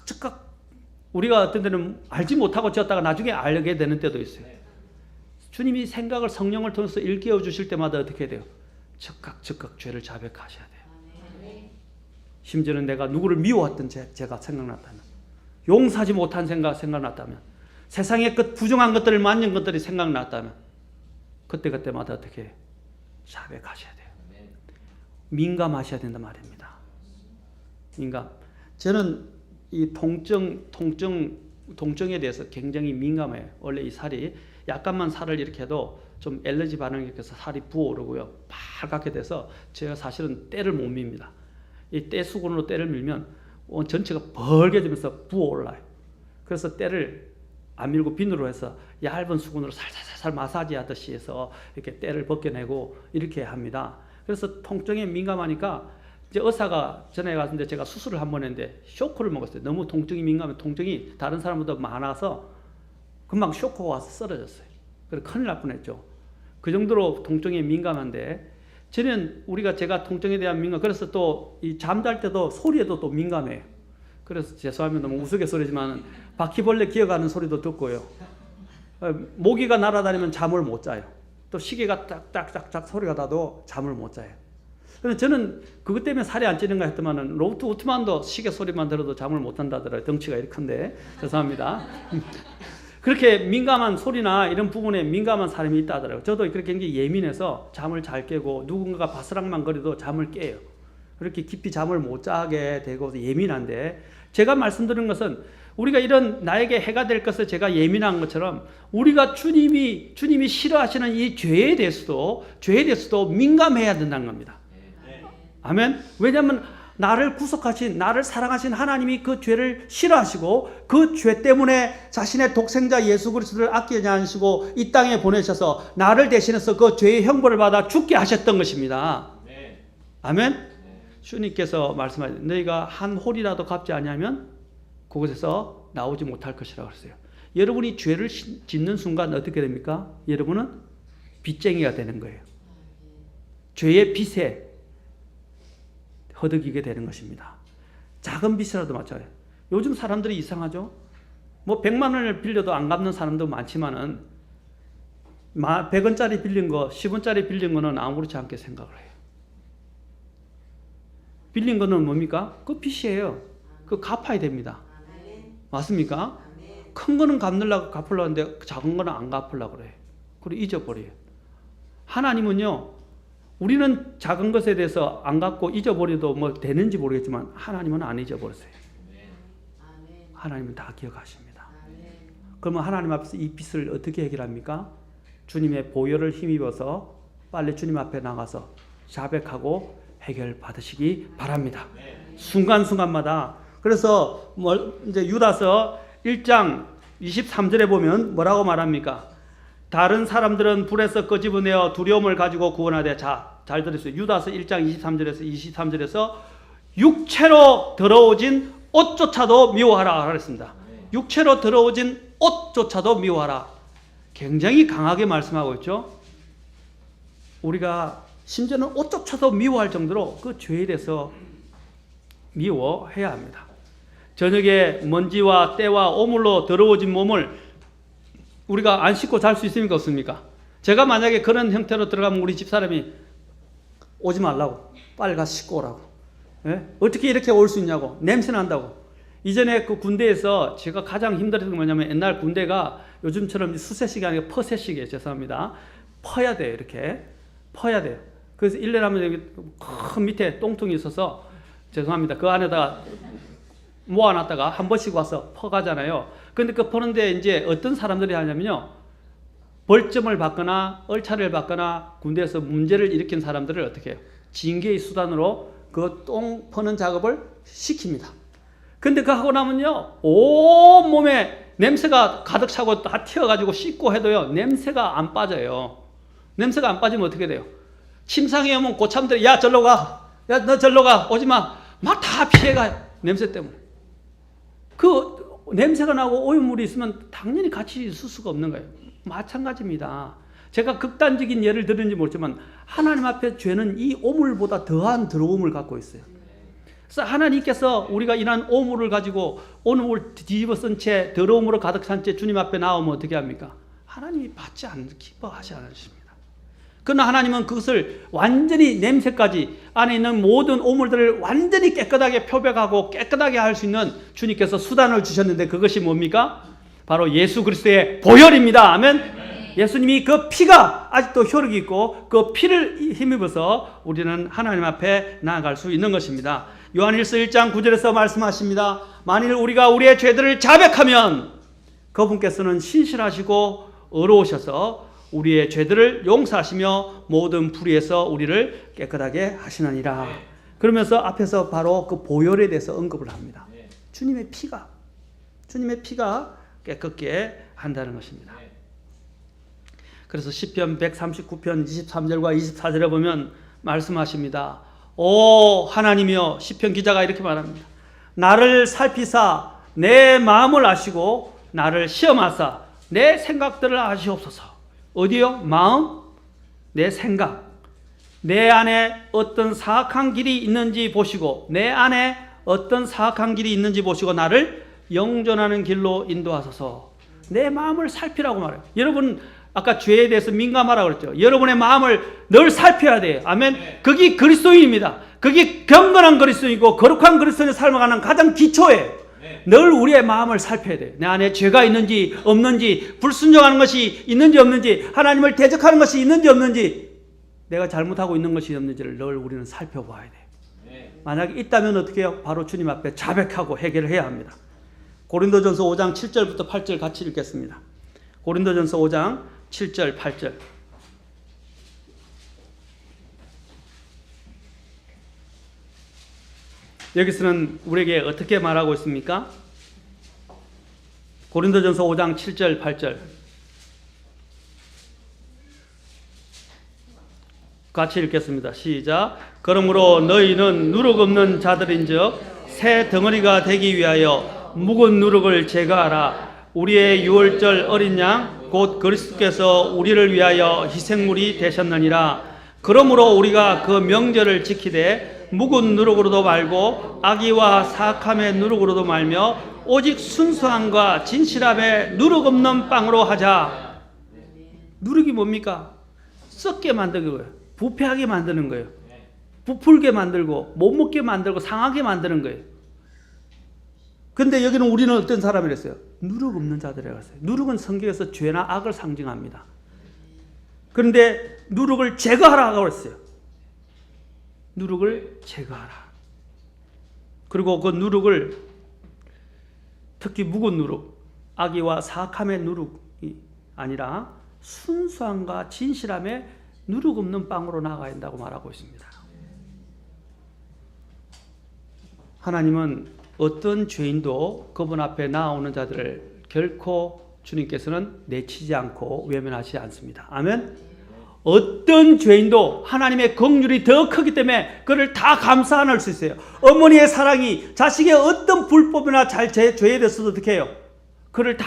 [SPEAKER 2] 즉각 우리가 어떤 데는 알지 못하고 지었다가 나중에 알게 되는 때도 있어요. 주님이 생각을 성령을 통해서 일깨워 주실 때마다 어떻게 돼요? 즉각 죄를 자백하셔야 돼요. 심지어는 내가 누구를 미워했던 죄가 생각났다면, 용서하지 못한 생각났다면, 세상의 끝 부정한 것들을 만진 것들이 생각났다면 그때마다 어떻게 해요? 자백하셔야 돼요. 민감하셔야 된단 말입니다. 민감. 저는 이 통증에 대해서 굉장히 민감해요. 원래 이 살이 약간만 살을 이렇게 해도 좀 알레르기 반응이 일으켜서 살이 부어오르고요. 빨갛게 돼서 제가 사실은 때를 못 밉니다. 이 때 수건으로 때를 밀면 전체가 벌게지면서 부어올라요. 그래서 때를 안 밀고 비누로 해서 얇은 수건으로 살살 마사지 하듯이 해서 이렇게 때를 벗겨내고 이렇게 합니다. 그래서 통증에 민감하니까 이제 의사가 전에 갔는데 제가 수술을 한 번 했는데 쇼크를 먹었어요. 너무 통증이 민감해 통증이 다른 사람보다 많아서 금방 쇼크가 와서 쓰러졌어요. 그래서 큰일 날 뻔했죠. 그 정도로 통증에 민감한데 저는 제가 통증에 대한 민감 그래서 또 이 잠잘 때도 소리에도 또 민감해요. 그래서 죄송하면 너무 우스갯소리지만 바퀴벌레 기어가는 소리도 듣고요. 모기가 날아다니면 잠을 못 자요. 또 시계가 짝짝짝짝 소리가 나도 잠을 못 자요. 그래서 저는 그것 때문에 살이 안 찌는가 했더만은 로버트 우트만도 시계 소리만 들어도 잠을 못 잔다더라고요. 덩치가 이렇게 큰데 죄송합니다. 그렇게 민감한 소리나 이런 부분에 민감한 사람이 있다 하더라고요. 저도 그렇게 굉장히 예민해서 잠을 잘 깨고 누군가가 바스락만 거려도 잠을 깨요. 그렇게 깊이 잠을 못 자게 되고 예민한데 제가 말씀드린 것은 우리가 이런 나에게 해가 될 것을 제가 예민한 것처럼 우리가 주님이 싫어하시는 이 죄에 대해서도 민감해야 된다는 겁니다. 아멘. 왜냐하면 나를 구속하신 나를 사랑하신 하나님이 그 죄를 싫어하시고 그 죄 때문에 자신의 독생자 예수 그리스도를 아끼지 않으시고 이 땅에 보내셔서 나를 대신해서 그 죄의 형벌을 받아 죽게 하셨던 것입니다. 아멘. 주님께서 말씀하셨어요. 너희가 한 홀이라도 갚지 아니하면 그곳에서 나오지 못할 것이라고 그랬어요. 여러분이 죄를 짓는 순간 어떻게 됩니까? 여러분은 빚쟁이가 되는 거예요. 죄의 빚에 허덕이게 되는 것입니다. 작은 빚이라도 마찬가지예요. 요즘 사람들이 이상하죠? 뭐 100만 원을 빌려도 안 갚는 사람도 많지만은 100원짜리 빌린 거, 10원짜리 빌린 거는 아무렇지 않게 생각을 해요. 빌린 거는 뭡니까? 그 빚이에요. 그거 갚아야 됩니다. 맞습니까? 큰 거는 갚으려고 하는데 작은 거는 안 갚으려고 그래요. 그리고 잊어버려요. 하나님은요, 우리는 작은 것에 대해서 안 갚고 잊어버려도 뭐 되는지 모르겠지만 하나님은 안 잊어버렸어요. 하나님은 다 기억하십니다. 그러면 하나님 앞에서 이 빚을 어떻게 해결합니까? 주님의 보혈을 힘입어서 빨리 주님 앞에 나가서 자백하고 해결받으시기 바랍니다. 순간순간마다. 그래서 이제 유다서 1장 23절에 보면 뭐라고 말합니까? 다른 사람들은 불에서 끄집어내어 두려움을 가지고 구원하되. 자, 잘 들으세요. 유다서 1장 23절에서 육체로 더러워진 옷조차도 미워하라 그랬습니다. 육체로 더러워진 옷조차도 미워하라. 굉장히 강하게 말씀하고 있죠. 우리가 심지어는 옷조차도 미워할 정도로 그 죄에 대해서 미워해야 합니다. 저녁에 먼지와 때와 오물로 더러워진 몸을 우리가 안 씻고 잘 수 있습니까? 없습니까? 제가 만약에 그런 형태로 들어가면 우리 집사람이 오지 말라고, 빨리 가서 씻고 오라고. 예? 어떻게 이렇게 올 수 있냐고, 냄새 난다고. 이전에 그 군대에서 제가 가장 힘들었던 게 뭐냐면, 옛날 군대가 요즘처럼 수세식이 아니라 퍼세식이에요. 죄송합니다. 퍼야 돼요. 이렇게 퍼야 돼요. 그래서 1년 하면 여기 큰 밑에 똥통이 있어서, 죄송합니다, 그 안에다가 모아놨다가 한 번씩 와서 퍼가잖아요. 근데 그 퍼는데 이제 어떤 사람들이 하냐면요, 벌점을 받거나 얼차를 받거나 군대에서 문제를 일으킨 사람들을 어떻게 해요? 징계의 수단으로 그 똥 퍼는 작업을 시킵니다. 근데 그거 하고 나면요, 온몸에 냄새가 가득 차고 다 튀어가지고 씻고 해도요, 냄새가 안 빠져요. 냄새가 안 빠지면 어떻게 돼요? 침상에 오면 고참들이, 야 절로 가, 야 너 절로 가, 오지 마, 막 다 피해가요. 냄새 때문에. 그 냄새가 나고 오염물이 있으면 당연히 같이 있을 수가 없는 거예요. 마찬가지입니다. 제가 극단적인 예를 들은지 모르지만 하나님 앞에 죄는 이 오물보다 더한 더러움을 갖고 있어요. 그래서 하나님께서 우리가 이런 오물을 가지고 오늘 뒤집어 쓴 채 더러움으로 가득 찬 채 주님 앞에 나오면 어떻게 합니까? 하나님이 받지 않는, 기뻐하지 않으십니다. 그러나 하나님은 그것을 완전히 냄새까지 안에 있는 모든 오물들을 완전히 깨끗하게 표백하고 깨끗하게 할 수 있는 주님께서 수단을 주셨는데 그것이 뭡니까? 바로 예수 그리스도의 보혈입니다. 아멘. 예수님이 그 피가 아직도 효력이 있고 그 피를 힘입어서 우리는 하나님 앞에 나아갈 수 있는 것입니다. 요한일서 1장 9절에서 말씀하십니다. 만일 우리가 우리의 죄들을 자백하면 그분께서는 신실하시고 의로우셔서 우리의 죄들을 용서하시며 모든 불의에서 우리를 깨끗하게 하시느니라. 그러면서 앞에서 바로 그 보혈에 대해서 언급을 합니다. 주님의 피가 깨끗게 한다는 것입니다. 그래서 시편 139편 23절과 24절에 보면 말씀하십니다. 오 하나님이여, 시편 기자가 이렇게 말합니다. 나를 살피사 내 마음을 아시고 나를 시험하사 내 생각들을 아시옵소서. 어디요? 마음, 내 생각, 내 안에 어떤 사악한 길이 있는지 보시고, 내 안에 어떤 사악한 길이 있는지 보시고 나를 영존하는 길로 인도하소서. 내 마음을 살피라고 말해요. 여러분 아까 죄에 대해서 민감하라고 그랬죠. 여러분의 마음을 늘 살펴야 돼요. 아멘. 그게 그리스도인입니다. 그게 경건한 그리스도인이고 거룩한 그리스도인의 삶을 가는 가장 기초예요. 늘 우리의 마음을 살펴야 돼요. 내 안에 죄가 있는지 없는지, 불순종하는 것이 있는지 없는지, 하나님을 대적하는 것이 있는지 없는지, 내가 잘못하고 있는 것이 없는지를 늘 우리는 살펴봐야 돼요. 만약에 있다면 어떻게 해요? 바로 주님 앞에 자백하고 해결을 해야 합니다. 고린도전서 5장 7절부터 8절 같이 읽겠습니다. 고린도전서 5장 7절 8절. 여기서는 우리에게 어떻게 말하고 있습니까? 고린도전서 5장 7절 8절 같이 읽겠습니다. 시작. 그러므로 너희는 누룩 없는 자들인즉 새 덩어리가 되기 위하여 묵은 누룩을 제거하라. 우리의 유월절 어린 양 곧 그리스도께서 우리를 위하여 희생물이 되셨느니라. 그러므로 우리가 그 명절을 지키되 묵은 누룩으로도 말고 악의와 사악함의 누룩으로도 말며 오직 순수함과 진실함의 누룩 없는 빵으로 하자. 누룩이 뭡니까? 썩게 만드는 거예요. 부패하게 만드는 거예요. 부풀게 만들고 못 먹게 만들고 상하게 만드는 거예요. 근데 여기는 우리는 어떤 사람이랬어요? 누룩 없는 자들이라고 했어요. 누룩은 성경에서 죄나 악을 상징합니다. 그런데 누룩을 제거하라고 했어요. 누룩을 제거하라. 그리고 그 누룩을 특히 묵은 누룩, 악의와 사악함의 누룩이 아니라 순수함과 진실함의 누룩 없는 빵으로 나아가야 한다고 말하고 있습니다. 하나님은 어떤 죄인도 그분 앞에 나오는 자들을 결코 주님께서는 내치지 않고 외면하지 않습니다. 아멘. 어떤 죄인도 하나님의 긍휼이 더 크기 때문에 그를 다 감싸 안을 수 있어요. 어머니의 사랑이 자식의 어떤 불법이나 죄에 대해서도 어떻게 해요? 그를 다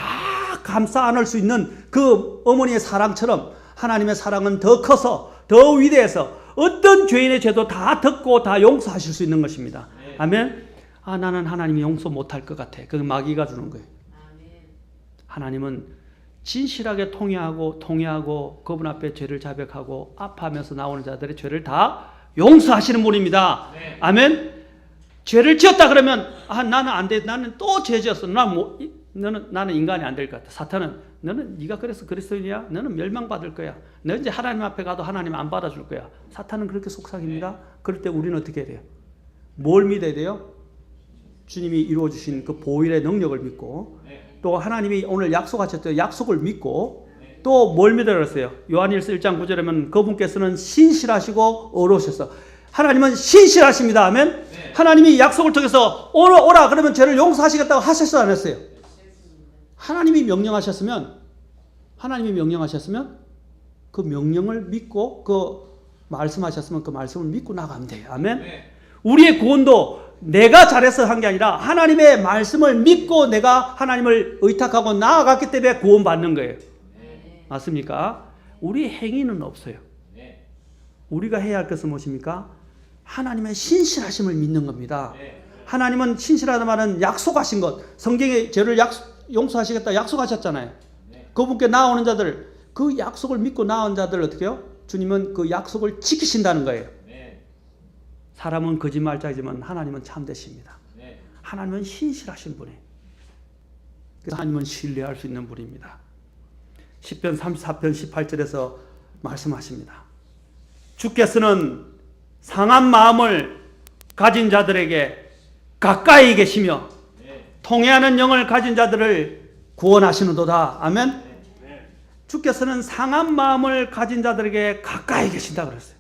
[SPEAKER 2] 감싸 안을 수 있는 그 어머니의 사랑처럼 하나님의 사랑은 더 커서 더 위대해서 어떤 죄인의 죄도 다 듣고 다 용서하실 수 있는 것입니다. 아멘. 나는 하나님이 용서 못할 것 같아. 그건 마귀가 주는 거예요. 하나님은 진실하게 통회하고 그분 앞에 죄를 자백하고 아파하면서 나오는 자들의 죄를 다 용서하시는 분입니다. 아멘. 죄를 지었다 그러면 나는 안 돼. 나는 또 죄 지었어. 나는 인간이 안 될 것 같아. 사탄은 너는 네가 그래서 그리스도인이야? 너는 멸망받을 거야. 너 이제 하나님 앞에 가도 하나님 안 받아줄 거야. 사탄은 그렇게 속삭입니다. 그럴 때 우리는 어떻게 해야 돼요? 뭘 믿어야 돼요? 주님이 이루어주신 그 보혈의 능력을 믿고 또 하나님이 오늘 약속하셨던 약속을 믿고 또 뭘 믿으라 그랬어요? 요한일서 1장 9절에 보면 그분께서는 신실하시고 어려우셔서 하나님은 신실하십니다. 아멘. 하나님이 약속을 통해서 오라 그러면 죄를 용서하시겠다고 하셨어요, 안 했어요? 하나님이 명령하셨으면 그 명령을 믿고 그 말씀하셨으면 그 말씀을 믿고 나가면 돼요. 아멘. 우리의 구원도 내가 잘해서 한 게 아니라 하나님의 말씀을 믿고 내가 하나님을 의탁하고 나아갔기 때문에 구원받는 거예요. 맞습니까? 우리의 행위는 없어요. 우리가 해야 할 것은 무엇입니까? 하나님의 신실하심을 믿는 겁니다. 하나님은 신실하다 말은 약속하신 것, 성경에 죄를 용서하시겠다 약속하셨잖아요. 그분께 나오는 자들, 그 약속을 믿고 나온 자들 어떻게 해요? 주님은 그 약속을 지키신다는 거예요. 사람은 거짓말자이지만 하나님은 참되십니다. 하나님은 신실하신 분이에요. 그래서 하나님은 신뢰할 수 있는 분입니다. 시편 34편 18절에서 말씀하십니다. 주께서는 상한 마음을 가진 자들에게 가까이 계시며 통회하는 영을 가진 자들을 구원하시는도다. 아멘. 주께서는 상한 마음을 가진 자들에게 가까이 계신다 그랬어요.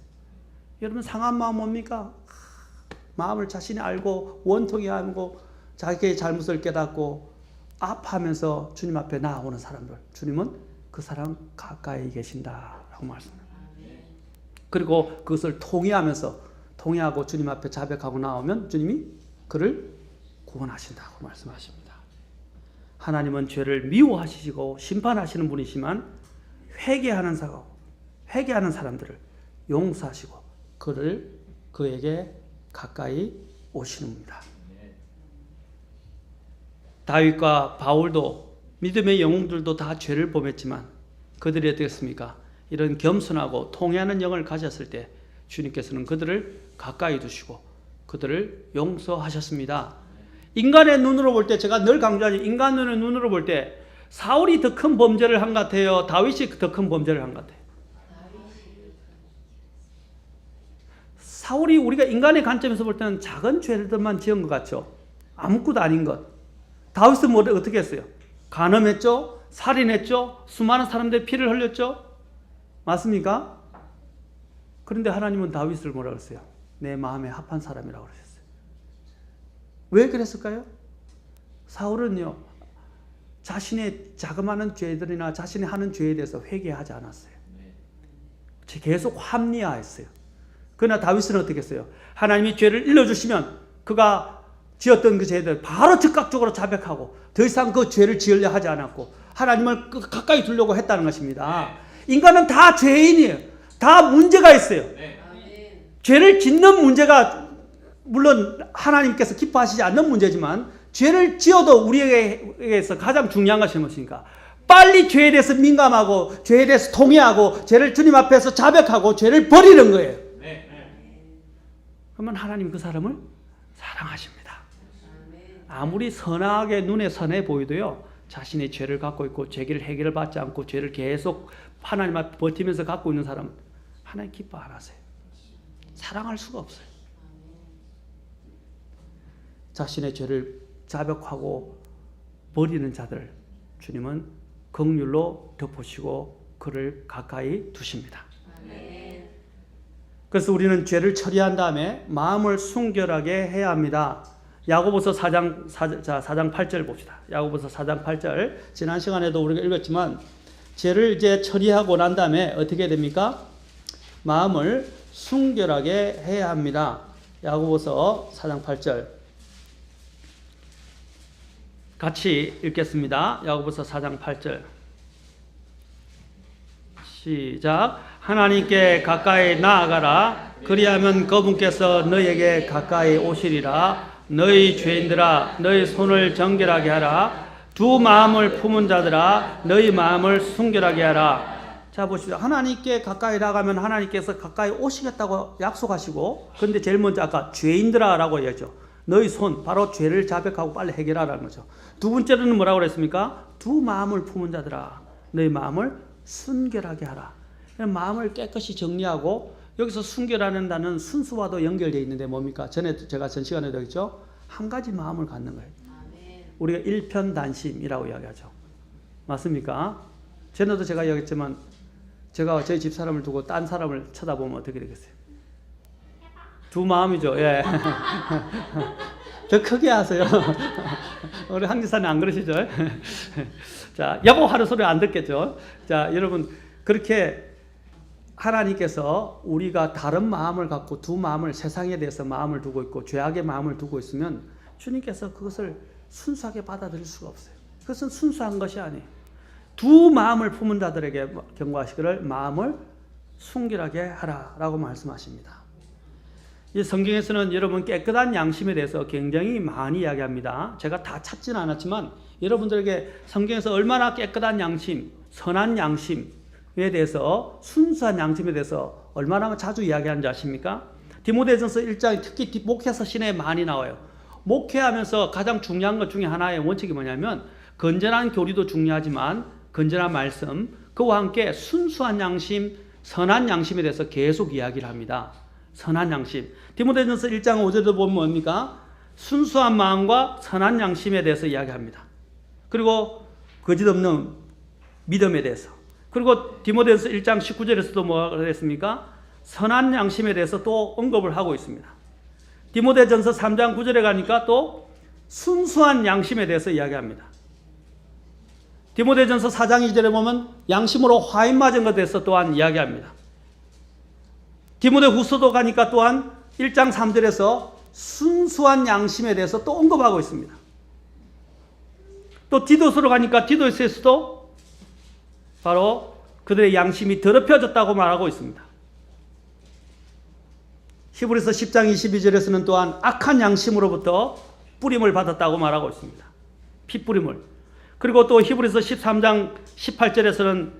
[SPEAKER 2] 여러분 상한 마음 뭡니까? 마음을 자신이 알고 원통이 알고 자기의 잘못을 깨닫고 아파하면서 주님 앞에 나아오는 사람들, 주님은 그 사람 가까이 계신다라고 말씀합니다. 그리고 그것을 통회하고 주님 앞에 자백하고 나오면 주님이 그를 구원하신다고 말씀하십니다. 하나님은 죄를 미워하시고 심판하시는 분이시만 회개하는 사람들을 용서하시고 그에게 가까이 오시는 분이다. 다윗과 바울도 믿음의 영웅들도 다 죄를 범했지만 그들이 어떻게 했습니까? 이런 겸손하고 통회하는 영을 가졌을 때 주님께서는 그들을 가까이 두시고 그들을 용서하셨습니다. 인간의 눈으로 볼 때 제가 늘 강조하죠. 인간의 눈으로 볼 때 사울이 더 큰 범죄를 한 것 같아요? 다윗이 더 큰 범죄를 한 것 같아요? 사울이 우리가 인간의 관점에서 볼 때는 작은 죄들만 지은 것 같죠. 아무것도 아닌 것. 다윗은 어떻게 했어요? 간음했죠? 살인했죠? 수많은 사람들의 피를 흘렸죠? 맞습니까? 그런데 하나님은 다윗을 뭐라고 했어요? 내 마음에 합한 사람이라고 그러셨어요. 왜 그랬을까요? 사울은요, 자신의 자그마한 죄들이나 자신이 하는 죄에 대해서 회개하지 않았어요. 계속 합리화했어요. 그러나 다윗은 어떻게 했어요? 하나님이 죄를 일러주시면 그가 지었던 그 죄들 바로 즉각적으로 자백하고 더 이상 그 죄를 지으려 하지 않았고 하나님을 가까이 두려고 했다는 것입니다. 인간은 다 죄인이에요. 다 문제가 있어요. 죄를 짓는 문제가 물론 하나님께서 기뻐하시지 않는 문제지만 죄를 지어도 우리에게서 가장 중요한 것이 무엇입니까? 빨리 죄에 대해서 민감하고 죄에 대해서 통회하고 죄를 주님 앞에서 자백하고 죄를 버리는 거예요. 그러면 하나님 그 사람을 사랑하십니다. 아무리 선하게 눈에 선해 보이도요, 자신의 죄를 갖고 있고 죄를 해결을 받지 않고 죄를 계속 하나님 앞에 버티면서 갖고 있는 사람은 하나님 기뻐 안 하세요. 사랑할 수가 없어요. 자신의 죄를 자백하고 버리는 자들 주님은 긍휼로 덮으시고 그를 가까이 두십니다. 그래서 우리는 죄를 처리한 다음에 마음을 순결하게 해야 합니다. 야고보서 4장 8절 봅시다. 야고보서 4장 8절. 지난 시간에도 우리가 읽었지만 죄를 이제 처리하고 난 다음에 어떻게 됩니까? 마음을 순결하게 해야 합니다. 야고보서 4장 8절. 같이 읽겠습니다. 야고보서 4장 8절. 시작. 하나님께 가까이 나아가라. 그리하면 그분께서 너희에게 가까이 오시리라. 너희 죄인들아 너희 손을 정결하게 하라. 두 마음을 품은 자들아 너희 마음을 순결하게 하라. 자 보십시오. 하나님께 가까이 나가면 하나님께서 가까이 오시겠다고 약속하시고, 근데 제일 먼저 아까 죄인들아 라고 얘기했죠. 너희 손, 바로 죄를 자백하고 빨리 해결하라는 거죠. 두 번째로는 뭐라고 그랬습니까? 두 마음을 품은 자들아 너희 마음을 순결하게 하라. 마음을 깨끗이 정리하고, 여기서 순결하는 단어는 순수와도 연결되어 있는데 뭡니까? 전에 제가 전 시간에도 했죠. 한 가지 마음을 갖는 거예요. 우리가 일편단심이라고 이야기하죠. 맞습니까? 전에도 제가 이야기했지만 제가 저희 집 사람을 두고 딴 사람을 쳐다보면 어떻게 되겠어요? 두 마음이죠. 예. 더 크게 하세요. 우리 항지사님 안 그러시죠? 자, 여보 하는 소리 안 듣겠죠? 자, 여러분 그렇게 하나님께서 우리가 다른 마음을 갖고 두 마음을, 세상에 대해서 마음을 두고 있고 죄악의 마음을 두고 있으면 주님께서 그것을 순수하게 받아들일 수가 없어요. 그것은 순수한 것이 아니에요. 두 마음을 품은 자들에게 경고하시기를 마음을 순결하게 하라라고 말씀하십니다. 이 성경에서는 여러분 깨끗한 양심에 대해서 굉장히 많이 이야기합니다. 제가 다 찾지는 않았지만 여러분들에게 성경에서 얼마나 깨끗한 양심, 선한 양심 에 대해서, 순수한 양심에 대해서 얼마나 자주 이야기하는지 아십니까? 디모데전서 1장 특히 목회서 신에 많이 나와요. 목회하면서 가장 중요한 것 중에 하나의 원칙이 뭐냐면 건전한 교리도 중요하지만 건전한 말씀, 그와 함께 순수한 양심, 선한 양심에 대해서 계속 이야기를 합니다. 선한 양심. 디모데전서 1장 5절도 보면 뭡니까? 순수한 마음과 선한 양심에 대해서 이야기합니다. 그리고 거짓 없는 믿음에 대해서. 그리고 디모데전서 1장 19절에서도 뭐라고 했습니까? 선한 양심에 대해서 또 언급을 하고 있습니다. 디모데전서 3장 9절에 가니까 또 순수한 양심에 대해서 이야기합니다. 디모데전서 4장 2절에 보면 양심으로 화인 맞은 것에 대해서 또한 이야기합니다. 디모데 후서도 가니까 또한 1장 3절에서 순수한 양심에 대해서 또 언급하고 있습니다. 또 디도서로 가니까 디도서에서도 바로 그들의 양심이 더럽혀졌다고 말하고 있습니다. 히브리서 10장 22절에서는 또한 악한 양심으로부터 뿌림을 받았다고 말하고 있습니다. 핏뿌림을. 그리고 또 히브리서 13장 18절에서는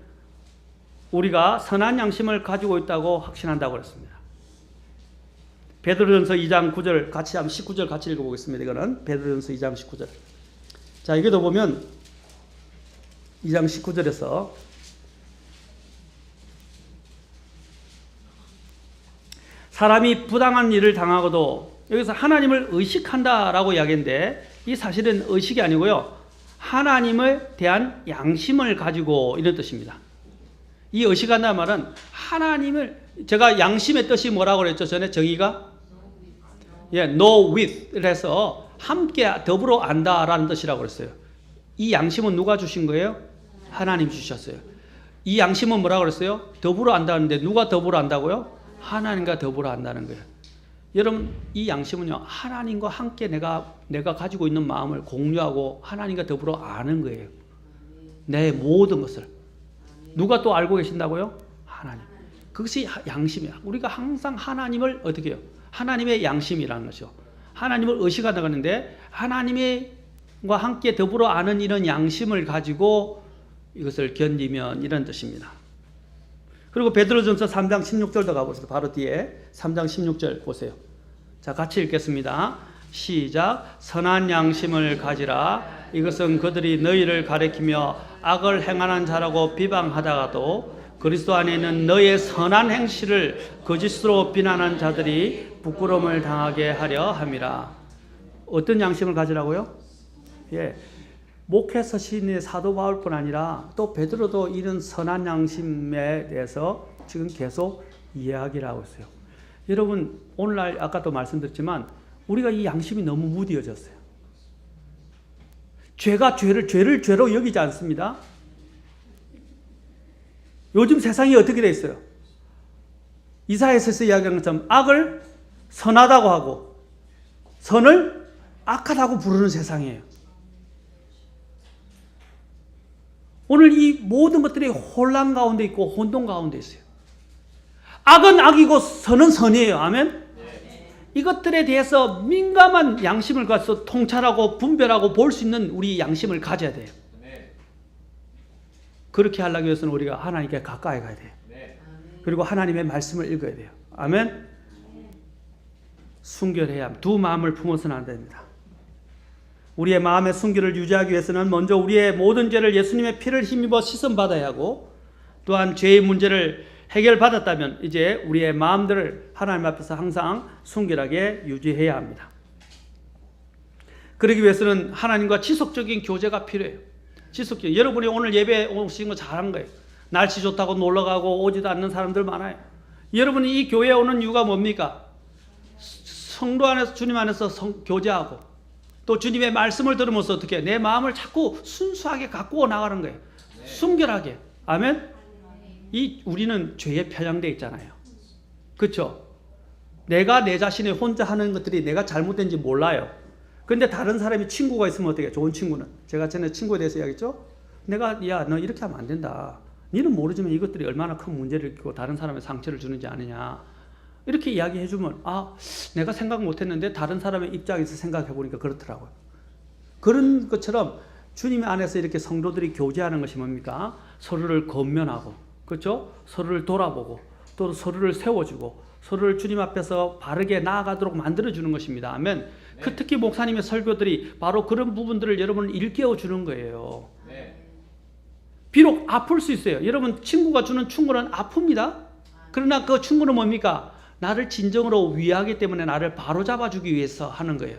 [SPEAKER 2] 우리가 선한 양심을 가지고 있다고 확신한다고 그랬습니다. 베드로전서 2장 9절 같이 한번 19절 같이 읽어보겠습니다. 이거는 베드로전서 2장 19절. 자, 여기도 보면 2장 19절에서 사람이 부당한 일을 당하고도, 여기서 하나님을 의식한다라고 이야기했는데 이 사실은 의식이 아니고요, 하나님에 대한 양심을 가지고 이런 뜻입니다. 이 의식한다는 말은 하나님을, 제가 양심의 뜻이 뭐라고 그랬죠? 전에 정의가 know with 해서 함께 더불어 안다라는 뜻이라고 그랬어요. 이 양심은 누가 주신 거예요? 하나님 주셨어요. 이 양심은 뭐라고 그랬어요? 더불어 안다는데 누가 더불어 안다고요? 하나님과 더불어 안다는 거예요. 여러분, 이 양심은요, 하나님과 함께 내가 가지고 있는 마음을 공유하고 하나님과 더불어 아는 거예요. 내 모든 것을. 누가 또 알고 계신다고요? 하나님. 그것이 양심이야. 우리가 항상 하나님을 어떻게 해요? 하나님의 양심이라는 것이죠. 하나님을 의식하다 가는데 하나님과 함께 더불어 아는 이런 양심을 가지고 이것을 견디면 이런 뜻입니다. 그리고 베드로전서 3장 16절도 가보세요. 바로 뒤에 3장 16절 보세요. 자, 같이 읽겠습니다. 시작. 선한 양심을 가지라. 이것은 그들이 너희를 가리키며 악을 행하는 자라고 비방하다가도 그리스도 안에 있는 너의 선한 행실을 거짓으로 비난하는 자들이 부끄러움을 당하게 하려 함이라. 어떤 양심을 가지라고요? 예. 목회서 시인의 사도 바울뿐 아니라 또 베드로도 이런 선한 양심에 대해서 지금 계속 이야기를 하고 있어요. 여러분, 오늘날 아까도 말씀드렸지만 우리가 이 양심이 너무 무뎌졌어요. 죄가 죄를 죄로 여기지 않습니다. 요즘 세상이 어떻게 돼 있어요? 이사야서에서 이야기하는 것처럼 악을 선하다고 하고 선을 악하다고 부르는 세상이에요. 오늘 이 모든 것들이 혼란 가운데 있고 혼돈 가운데 있어요. 악은 악이고 선은 선이에요. 아멘? 이것들에 대해서 민감한 양심을 가서 통찰하고 분별하고 볼 수 있는 우리 양심을 가져야 돼요. 그렇게 하려고 위해서는 우리가 하나님께 가까이 가야 돼요. 그리고 하나님의 말씀을 읽어야 돼요. 아멘? 순결해야 두 마음을 품어서는 안 됩니다. 우리의 마음의 순결을 유지하기 위해서는 먼저 우리의 모든 죄를 예수님의 피를 힘입어 씻음받아야 하고, 또한 죄의 문제를 해결받았다면 이제 우리의 마음들을 하나님 앞에서 항상 순결하게 유지해야 합니다. 그러기 위해서는 하나님과 지속적인 교제가 필요해요. 여러분이 오늘 예배 오신 거 잘한 거예요. 날씨 좋다고 놀러가고 오지도 않는 사람들 많아요. 여러분이 이 교회에 오는 이유가 뭡니까? 성도 안에서, 주님 안에서 교제하고, 또 주님의 말씀을 들으면서 어떻게 내 마음을 자꾸 순수하게 갖고 나가는 거예요. 순결하게. 아멘? 우리는 죄에 편향되어 있잖아요. 그렇죠? 내가 내 자신이 혼자 하는 것들이 내가 잘못된지 몰라요. 그런데 다른 사람이 친구가 있으면 어떻게 해요? 좋은 친구는. 제가 전에 친구에 대해서 이야기했죠? 야, 너 이렇게 하면 안 된다. 너는 모르지만 이것들이 얼마나 큰 문제를 일으키고 다른 사람의 상처를 주는지 아느냐. 이렇게 이야기해주면, 내가 생각 못했는데 다른 사람의 입장에서 생각해보니까 그렇더라고요. 그런 것처럼 주님 안에서 이렇게 성도들이 교제하는 것이 뭡니까? 서로를 권면하고, 그렇죠? 서로를 돌아보고, 또 서로를 세워주고, 서로를 주님 앞에서 바르게 나아가도록 만들어주는 것입니다. 아멘. 네. 특히 목사님의 설교들이 바로 그런 부분들을 여러분을 일깨워주는 거예요. 네. 비록 아플 수 있어요. 여러분, 친구가 주는 충고는 아픕니다. 그러나 그 충고는 뭡니까? 나를 진정으로 위하기 때문에 나를 바로잡아주기 위해서 하는 거예요.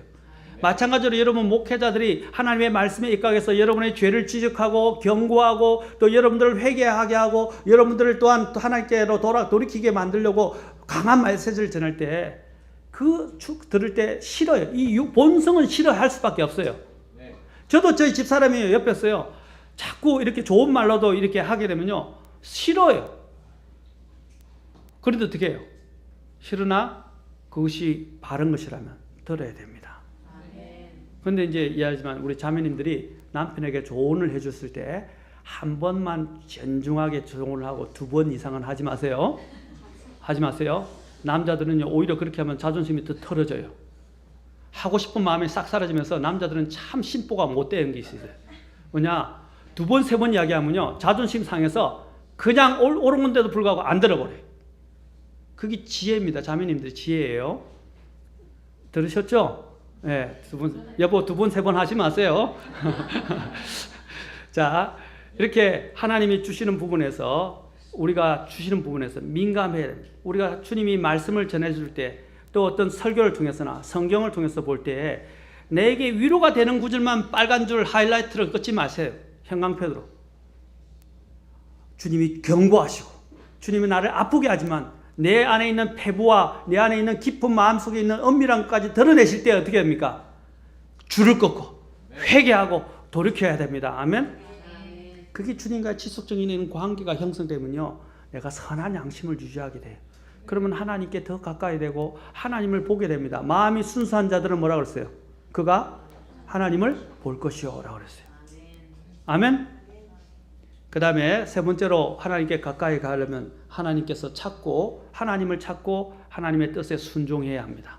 [SPEAKER 2] 마찬가지로 여러분 목회자들이 하나님의 말씀에 입각해서 여러분의 죄를 지적하고 경고하고 또 여러분들을 회개하게 하고 여러분들을 또한 하나님께로 돌이키게 만들려고 강한 메시지를 전할 때 들을 때 싫어요. 이 본성은 싫어할 수밖에 없어요. 저도 저희 집사람이 옆에 있어요. 자꾸 이렇게 좋은 말로도 이렇게 하게 되면요 싫어요. 그런데 어떻게 해요? 싫으나 그것이 바른 것이라면 들어야 됩니다. 그런데 이제 이해하지만 우리 자매님들이 남편에게 조언을 해줬을 때 한 번만 존중하게 조언을 하고 2번 이상은 하지 마세요. 하지 마세요. 남자들은요 오히려 그렇게 하면 자존심이 더 털어져요. 하고 싶은 마음이 싹 사라지면서 남자들은 참 심보가 못 되는 게 있어요. 뭐냐 2번, 3번 이야기하면요 자존심 상해서 그냥 옳은 건데도 불구하고 안 들어버려요. 그게 지혜입니다. 자매님들 지혜예요. 들으셨죠? 네, 여보 2번, 3번 하지 마세요. 자, 이렇게 하나님이 주시는 부분에서 우리가 주시는 부분에서 민감해야 됩니다. 우리가 주님이 말씀을 전해줄 때 또 어떤 설교를 통해서나 성경을 통해서 볼 때 내게 위로가 되는 구절만 빨간 줄 하이라이트를 긋지 마세요. 형광펜으로. 주님이 경고하시고 주님이 나를 아프게 하지만 내 안에 있는 패부와 내 안에 있는 깊은 마음속에 있는 엄밀한 것까지 드러내실 때 어떻게 됩니까? 줄을 꺾고 회개하고 돌이켜야 됩니다. 아멘. 그게 주님과의 지속적인 관계가 형성되면요 내가 선한 양심을 유지하게 돼요. 그러면 하나님께 더 가까이 되고 하나님을 보게 됩니다. 마음이 순수한 자들은 뭐라고 그랬어요? 그가 하나님을 볼 것이요 라고 그랬어요. 아멘. 그 다음에 세 번째로 하나님께 가까이 가려면 하나님께서 하나님을 찾고 하나님의 뜻에 순종해야 합니다.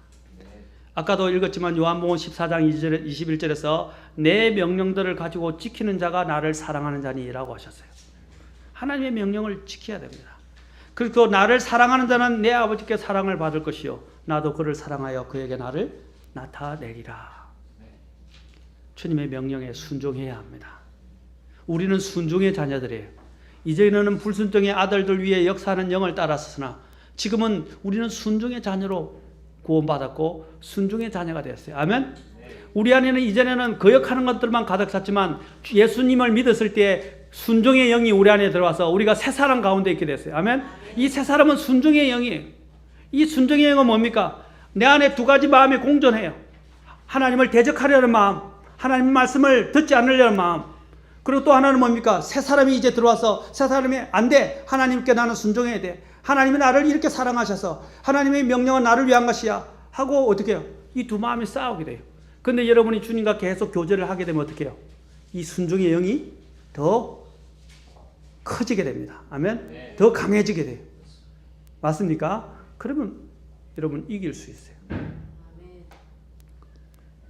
[SPEAKER 2] 아까도 읽었지만 요한복음 14장 21절에서 내 명령들을 가지고 지키는 자가 나를 사랑하는 자니라고 하셨어요. 하나님의 명령을 지켜야 됩니다. 그리고 나를 사랑하는 자는 내 아버지께 사랑을 받을 것이요 나도 그를 사랑하여 그에게 나를 나타내리라. 주님의 명령에 순종해야 합니다. 우리는 순종의 자녀들이에요. 이제는 불순종의 아들들 위에 역사하는 영을 따랐으나 지금은 우리는 순종의 자녀로 구원받았고 순종의 자녀가 되었어요. 아멘. 우리 안에는 이전에는 거역하는 것들만 가득 찼지만 예수님을 믿었을 때 순종의 영이 우리 안에 들어와서 우리가 새 사람 가운데 있게 됐어요. 아멘. 이 새 사람은 순종의 영이에요. 이 순종의 영은 뭡니까? 내 안에 두 가지 마음이 공존해요. 하나님을 대적하려는 마음, 하나님 말씀을 듣지 않으려는 마음. 그리고 또 하나는 뭡니까? 새 사람이 이제 들어와서 새 사람이 안 돼. 하나님께 나는 순종해야 돼. 하나님이 나를 이렇게 사랑하셔서 하나님의 명령은 나를 위한 것이야 하고 어떻게 해요? 이 두 마음이 싸우게 돼요. 근데 여러분이 주님과 계속 교제를 하게 되면 어떻게 해요? 이 순종의 영이 더 커지게 됩니다. 아멘? 더 강해지게 돼요. 맞습니까? 그러면 여러분 이길 수 있어요.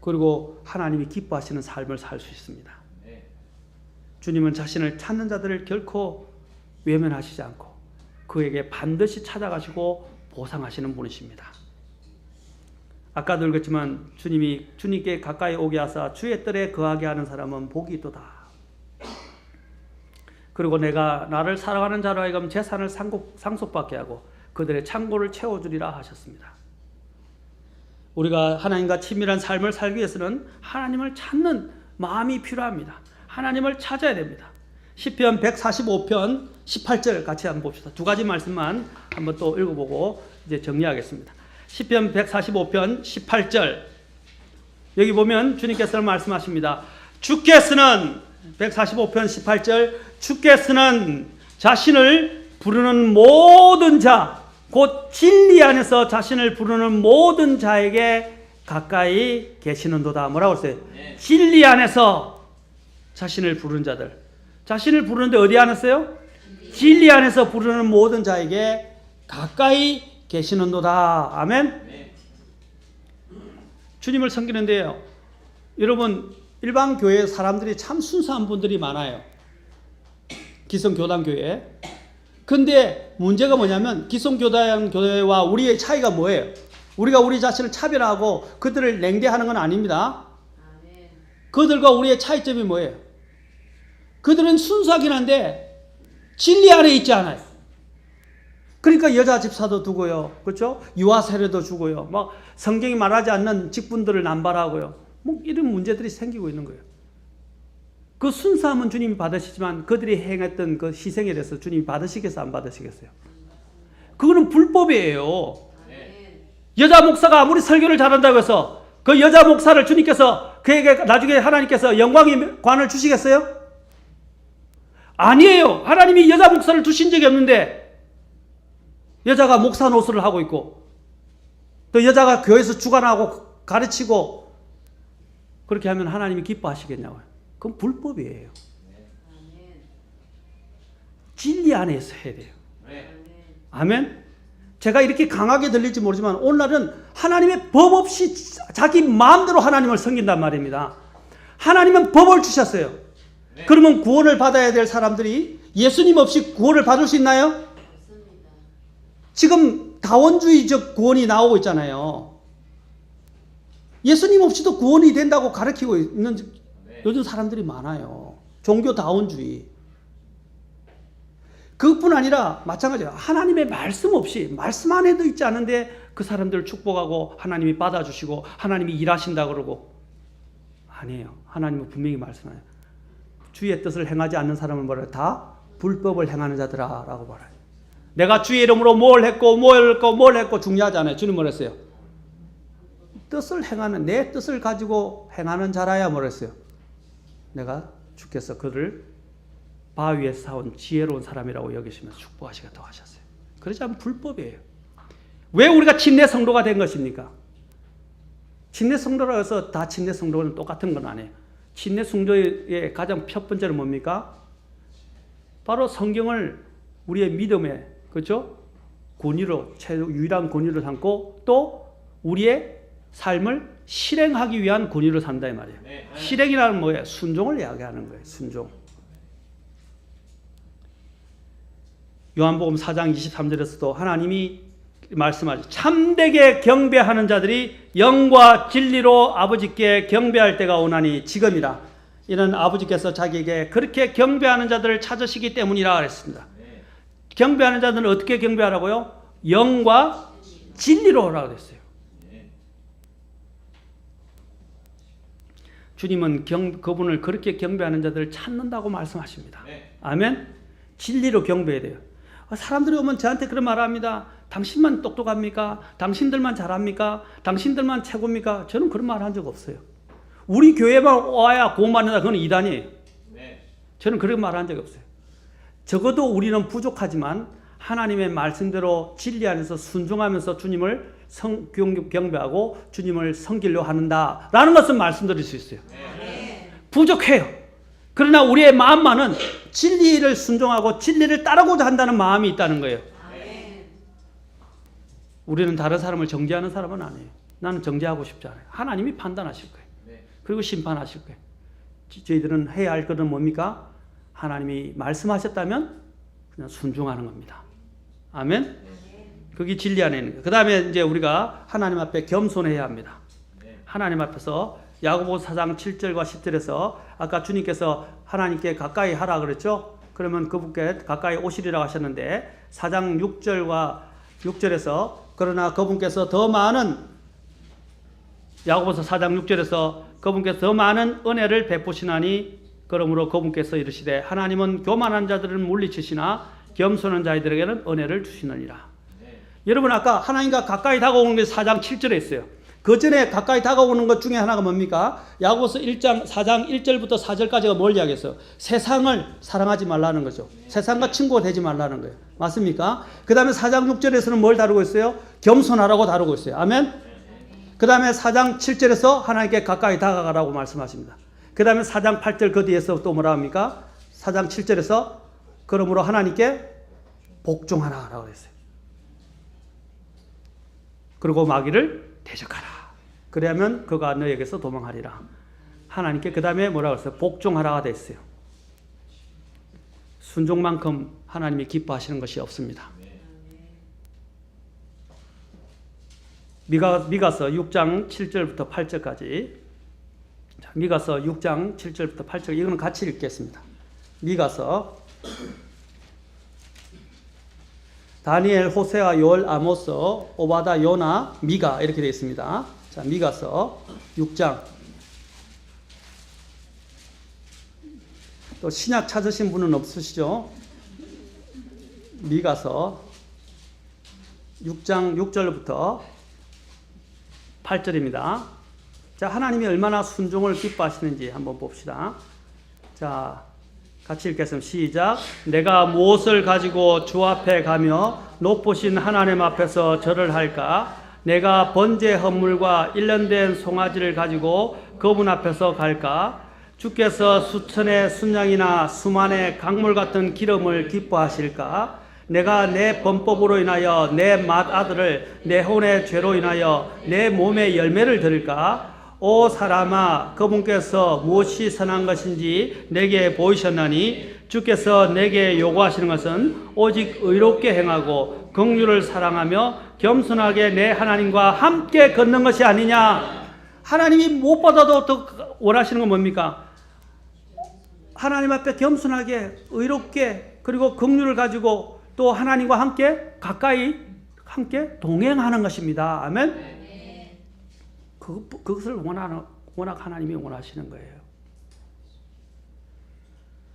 [SPEAKER 2] 그리고 하나님이 기뻐하시는 삶을 살 수 있습니다. 주님은 자신을 찾는 자들을 결코 외면하시지 않고 그에게 반드시 찾아가시고 보상하시는 분이십니다. 아까도 읽었지만 주님이 주님께 가까이 오게 하사 주의 뜰에 거하게 하는 사람은 복이 있도다. 그리고 내가 나를 사랑하는 자로 하여금 재산을 상속받게 하고 그들의 창고를 채워주리라 하셨습니다. 우리가 하나님과 친밀한 삶을 살기 위해서는 하나님을 찾는 마음이 필요합니다. 하나님을 찾아야 됩니다. 시편 145편 18절 같이 한번 봅시다. 두 가지 말씀만 한번 또 읽어보고 이제 정리하겠습니다. 시편 145편 18절 여기 보면 주님께서 말씀하십니다. 주께서는 145편 18절 주께서는 자신을 부르는 모든 자 곧 진리 안에서 자신을 부르는 모든 자에게 가까이 계시는도다. 뭐라고 했어요? 진리 안에서 자신을 부르는 자들. 자신을 부르는데 어디 안에서요? 진리 안에서 부르는 모든 자에게 가까이 계시는도다. 아멘. 주님을 섬기는데요. 여러분 일반 교회 사람들이 참 순수한 분들이 많아요. 기성교단교회. 근데 문제가 뭐냐면 기성교단교회와 우리의 차이가 뭐예요? 우리가 우리 자신을 차별하고 그들을 냉대하는 건 아닙니다. 그들과 우리의 차이점이 뭐예요? 그들은 순수하긴 한데 진리 안에 있지 않아요. 그러니까 여자 집사도 두고요. 그렇죠? 유아 세례도 주고요. 막 성경이 말하지 않는 직분들을 남발하고요. 뭐 이런 문제들이 생기고 있는 거예요. 그 순수함은 주님이 받으시지만 그들이 행했던 그 희생에 대해서 주님이 받으시겠어요? 안 받으시겠어요? 그거는 불법이에요. 여자 목사가 아무리 설교를 잘한다고 해서 그 여자 목사를 주님께서 그에게 나중에 하나님께서 영광의 관을 주시겠어요? 아니에요. 하나님이 여자 목사를 두신 적이 없는데 여자가 목사 노릇을 하고 있고 또 여자가 교회에서 주관하고 가르치고 그렇게 하면 하나님이 기뻐하시겠냐고요. 그건 불법이에요. 진리 안에서 해야 돼요. 아멘. 제가 이렇게 강하게 들릴지 모르지만 오늘날은 하나님의 법 없이 자기 마음대로 하나님을 섬긴단 말입니다. 하나님은 법을 주셨어요. 그러면 구원을 받아야 될 사람들이 예수님 없이 구원을 받을 수 있나요? 지금 다원주의적 구원이 나오고 있잖아요. 예수님 없이도 구원이 된다고 가르치고 있는 요즘 사람들이 많아요. 종교 다원주의. 그것뿐 아니라 마찬가지예요. 하나님의 말씀 없이 말씀 안에도 있지 않은데 그 사람들을 축복하고 하나님이 받아주시고 하나님이 일하신다 그러고 아니에요. 하나님은 분명히 말씀해요. 주의 뜻을 행하지 않는 사람은 뭐래요? 다 불법을 행하는 자들아 라고 말해요. 내가 주의 이름으로 뭘 했고 중요하지 않아요. 주님 뭐랬어요? 뜻을 행하는 내 뜻을 가지고 행하는 자라야 뭐랬어요? 내가 주께서 그를 바위에서 사온 지혜로운 사람이라고 여기시면서 축복하시겠다고 하셨어요. 그러지 않으면 불법이에요. 왜 우리가 침례 성도가 된 것입니까? 침례 성도라고 해서 다 침례 성도는 똑같은 건 아니에요. 침례 성도의 가장 첫 번째는 뭡니까? 바로 성경을 우리의 믿음의 그렇죠? 권위로 유일한 권위로 삼고 또 우리의 삶을 실행하기 위한 권위로 산다 이 말이에요. 실행이라는 뭐예요? 순종을 이야기하는 거예요. 순종. 요한복음 4장 23절에서도 하나님이 말씀하죠. 참되게 경배하는 자들이 영과 진리로 아버지께 경배할 때가 오나니 지금이라. 이는 아버지께서 자기에게 그렇게 경배하는 자들을 찾으시기 때문이라 그랬습니다. 경배하는 자들은 어떻게 경배하라고요? 영과 진리로 하라고 했어요. 주님은 그분을 그렇게 경배하는 자들을 찾는다고 말씀하십니다. 아멘? 진리로 경배해야 돼요. 사람들이 오면 저한테 그런 말을 합니다. 당신만 똑똑합니까? 당신들만 잘합니까? 당신들만 최고입니까? 저는 그런 말 한 적 없어요. 우리 교회만 와야 구원받는다. 그건 이단이에요. 저는 그런 말 한 적이 없어요. 적어도 우리는 부족하지만 하나님의 말씀대로 진리 안에서 순종하면서 주님을 경배하고 주님을 섬기려 한다라는 것은 말씀드릴 수 있어요. 부족해요. 그러나 우리의 마음만은 진리를 순종하고 진리를 따르고자 한다는 마음이 있다는 거예요. 우리는 다른 사람을 정죄하는 사람은 아니에요. 나는 정죄하고 싶지 않아요. 하나님이 판단하실 거예요. 그리고 심판하실 거예요. 저희들은 해야 할 것은 뭡니까? 하나님이 말씀하셨다면 그냥 순종하는 겁니다. 아멘? 그게 진리 안에 있는 거예요. 그 다음에 이제 우리가 하나님 앞에 겸손해야 합니다. 하나님 앞에서 야고보서 4장 7절과 10절에서 아까 주님께서 하나님께 가까이 하라 그랬죠? 그러면 그분께 가까이 오시리라고 하셨는데 4장 6절과 6절에서 그러나 그분께서 더 많은 야고보서 4장 6절에서 그분께서 더 많은 은혜를 베푸시나니 그러므로 그분께서 이르시되 하나님은 교만한 자들을 물리치시나 겸손한 자들에게는 은혜를 주시느니라. 여러분 아까 하나님과 가까이 다가오는 게 4장 7절에 있어요. 그 전에 가까이 다가오는 것 중에 하나가 뭡니까? 야고보서 4장 1절부터 4절까지가 뭘 이야기했어요? 세상을 사랑하지 말라는 거죠. 세상과 친구가 되지 말라는 거예요. 맞습니까? 그 다음에 4장 6절에서는 뭘 다루고 있어요? 겸손하라고 다루고 있어요. 아멘? 그 다음에 4장 7절에서 하나님께 가까이 다가가라고 말씀하십니다. 그 다음에 4장 8절 그 뒤에서 또 뭐라 합니까? 4장 7절에서 그러므로 하나님께 복종하라고 했어요. 그리고 마귀를 대적하라. 그래야면 그가 너에게서 도망하리라. 하나님께 그 다음에 뭐라고 했어요? 복종하라가 됐어요. 순종만큼 하나님이 기뻐하시는 것이 없습니다. 미가서 6장 7절부터 8절까지. 자, 미가서 6장 7절부터 8절. 이거는 같이 읽겠습니다. 미가서 다니엘, 호세아, 요엘, 아모스, 오바다, 요나, 미가 이렇게 되어 있습니다. 자, 미가서 6장. 또 신약 찾으신 분은 없으시죠? 미가서 6장 6절부터 8절입니다. 자, 하나님이 얼마나 순종을 기뻐하시는지 한번 봅시다. 자, 같이 읽겠습니다. 시작. 내가 무엇을 가지고 주 앞에 가며 높으신 하나님 앞에서 절을 할까? 내가 번제 헌물과 일련된 송아지를 가지고 그분 앞에서 갈까? 주께서 수천의 순양이나 수만의 강물 같은 기름을 기뻐하실까? 내가 내 범법으로 인하여 내 맏아들을 내 혼의 죄로 인하여 내 몸의 열매를 드릴까? 오 사람아, 그분께서 무엇이 선한 것인지 내게 보이셨나니 주께서 내게 요구하시는 것은 오직 의롭게 행하고 긍휼을 사랑하며 겸손하게 내 하나님과 함께 걷는 것이 아니냐. 하나님이 무엇보다도 더 원하시는 건 뭡니까? 하나님 앞에 겸손하게 의롭게 그리고 긍휼을 가지고 또 하나님과 함께 가까이 함께 동행하는 것입니다. 아멘. 그것을 워낙 하나님이 원하시는 거예요.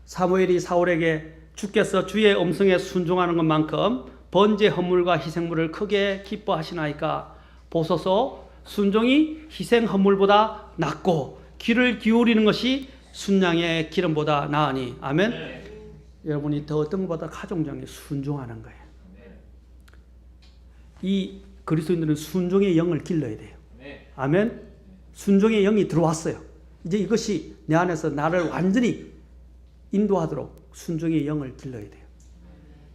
[SPEAKER 2] 사무엘이 사울에게 주께서 주의 음성에 순종하는 것만큼 번제 헌물과 희생물을 크게 기뻐하시나이까? 보소서, 순종이 희생 헌물보다 낫고 귀를 기울이는 것이 순양의 기름보다 나으니. 아멘. 네. 여러분이 더 어떤 것보다 가정장에 순종하는 거예요. 네. 이 그리스도인들은 순종의 영을 길러야 돼요. 네. 아멘. 순종의 영이 들어왔어요. 이제 이것이 내 안에서 나를 완전히 인도하도록 순종의 영을 길러야 돼요.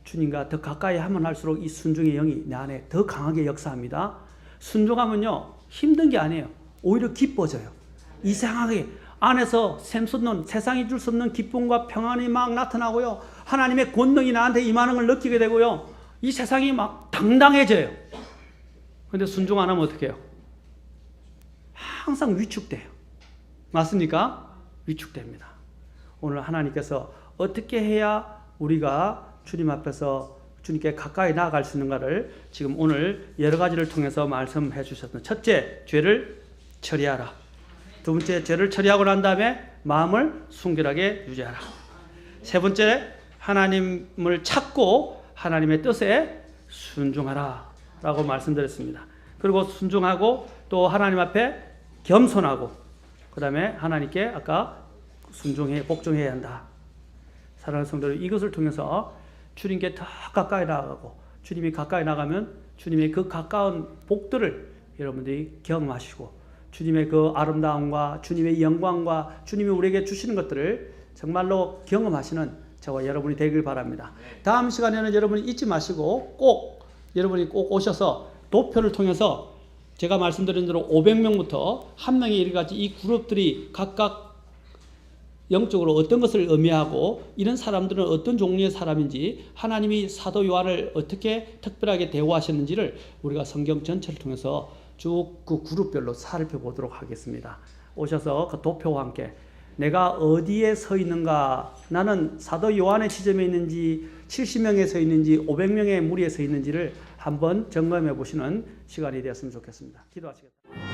[SPEAKER 2] 주님과 더 가까이 하면 할수록 이 순종의 영이 내 안에 더 강하게 역사합니다. 순종하면요 힘든 게 아니에요. 오히려 기뻐져요. 이상하게 안에서 샘솟는 세상이 줄 수 없는 기쁨과 평안이 막 나타나고요. 하나님의 권능이 나한테 임하는 걸 느끼게 되고요. 이 세상이 막 당당해져요. 그런데 순종 안 하면 어떻게 해요? 항상 위축돼요. 맞습니까? 위축됩니다. 오늘 하나님께서 어떻게 해야 우리가 주님 앞에서 주님께 가까이 나아갈 수 있는가를 지금 오늘 여러 가지를 통해서 말씀해 주셨습니다. 첫째, 죄를 처리하라. 두 번째, 죄를 처리하고 난 다음에 마음을 순결하게 유지하라. 세 번째, 하나님을 찾고 하나님의 뜻에 순종하라 라고 말씀드렸습니다. 그리고 순종하고 또 하나님 앞에 겸손하고 그 다음에 하나님께 아까 복종해야 한다. 사랑하는 성도들, 이것을 통해서 주님께 더 가까이 나가고 주님이 가까이 나가면 주님의 그 가까운 복들을 여러분들이 경험하시고 주님의 그 아름다움과 주님의 영광과 주님이 우리에게 주시는 것들을 정말로 경험하시는 저와 여러분이 되길 바랍니다. 다음 시간에는 여러분이 잊지 마시고 여러분이 꼭 오셔서 도표를 통해서 제가 말씀드린 대로 500명부터 1명에 이르기까지 이 그룹들이 각각 영적으로 어떤 것을 의미하고 이런 사람들은 어떤 종류의 사람인지 하나님이 사도 요한을 어떻게 특별하게 대우하셨는지를 우리가 성경 전체를 통해서 쭉 그 그룹별로 살펴보도록 하겠습니다. 오셔서 그 도표와 함께 내가 어디에 서 있는가, 나는 사도 요한의 지점에 있는지 70명에 서 있는지 500명의 무리에 서 있는지를 한번 점검해 보시는 시간이 되었으면 좋겠습니다. 기도하시겠습니다.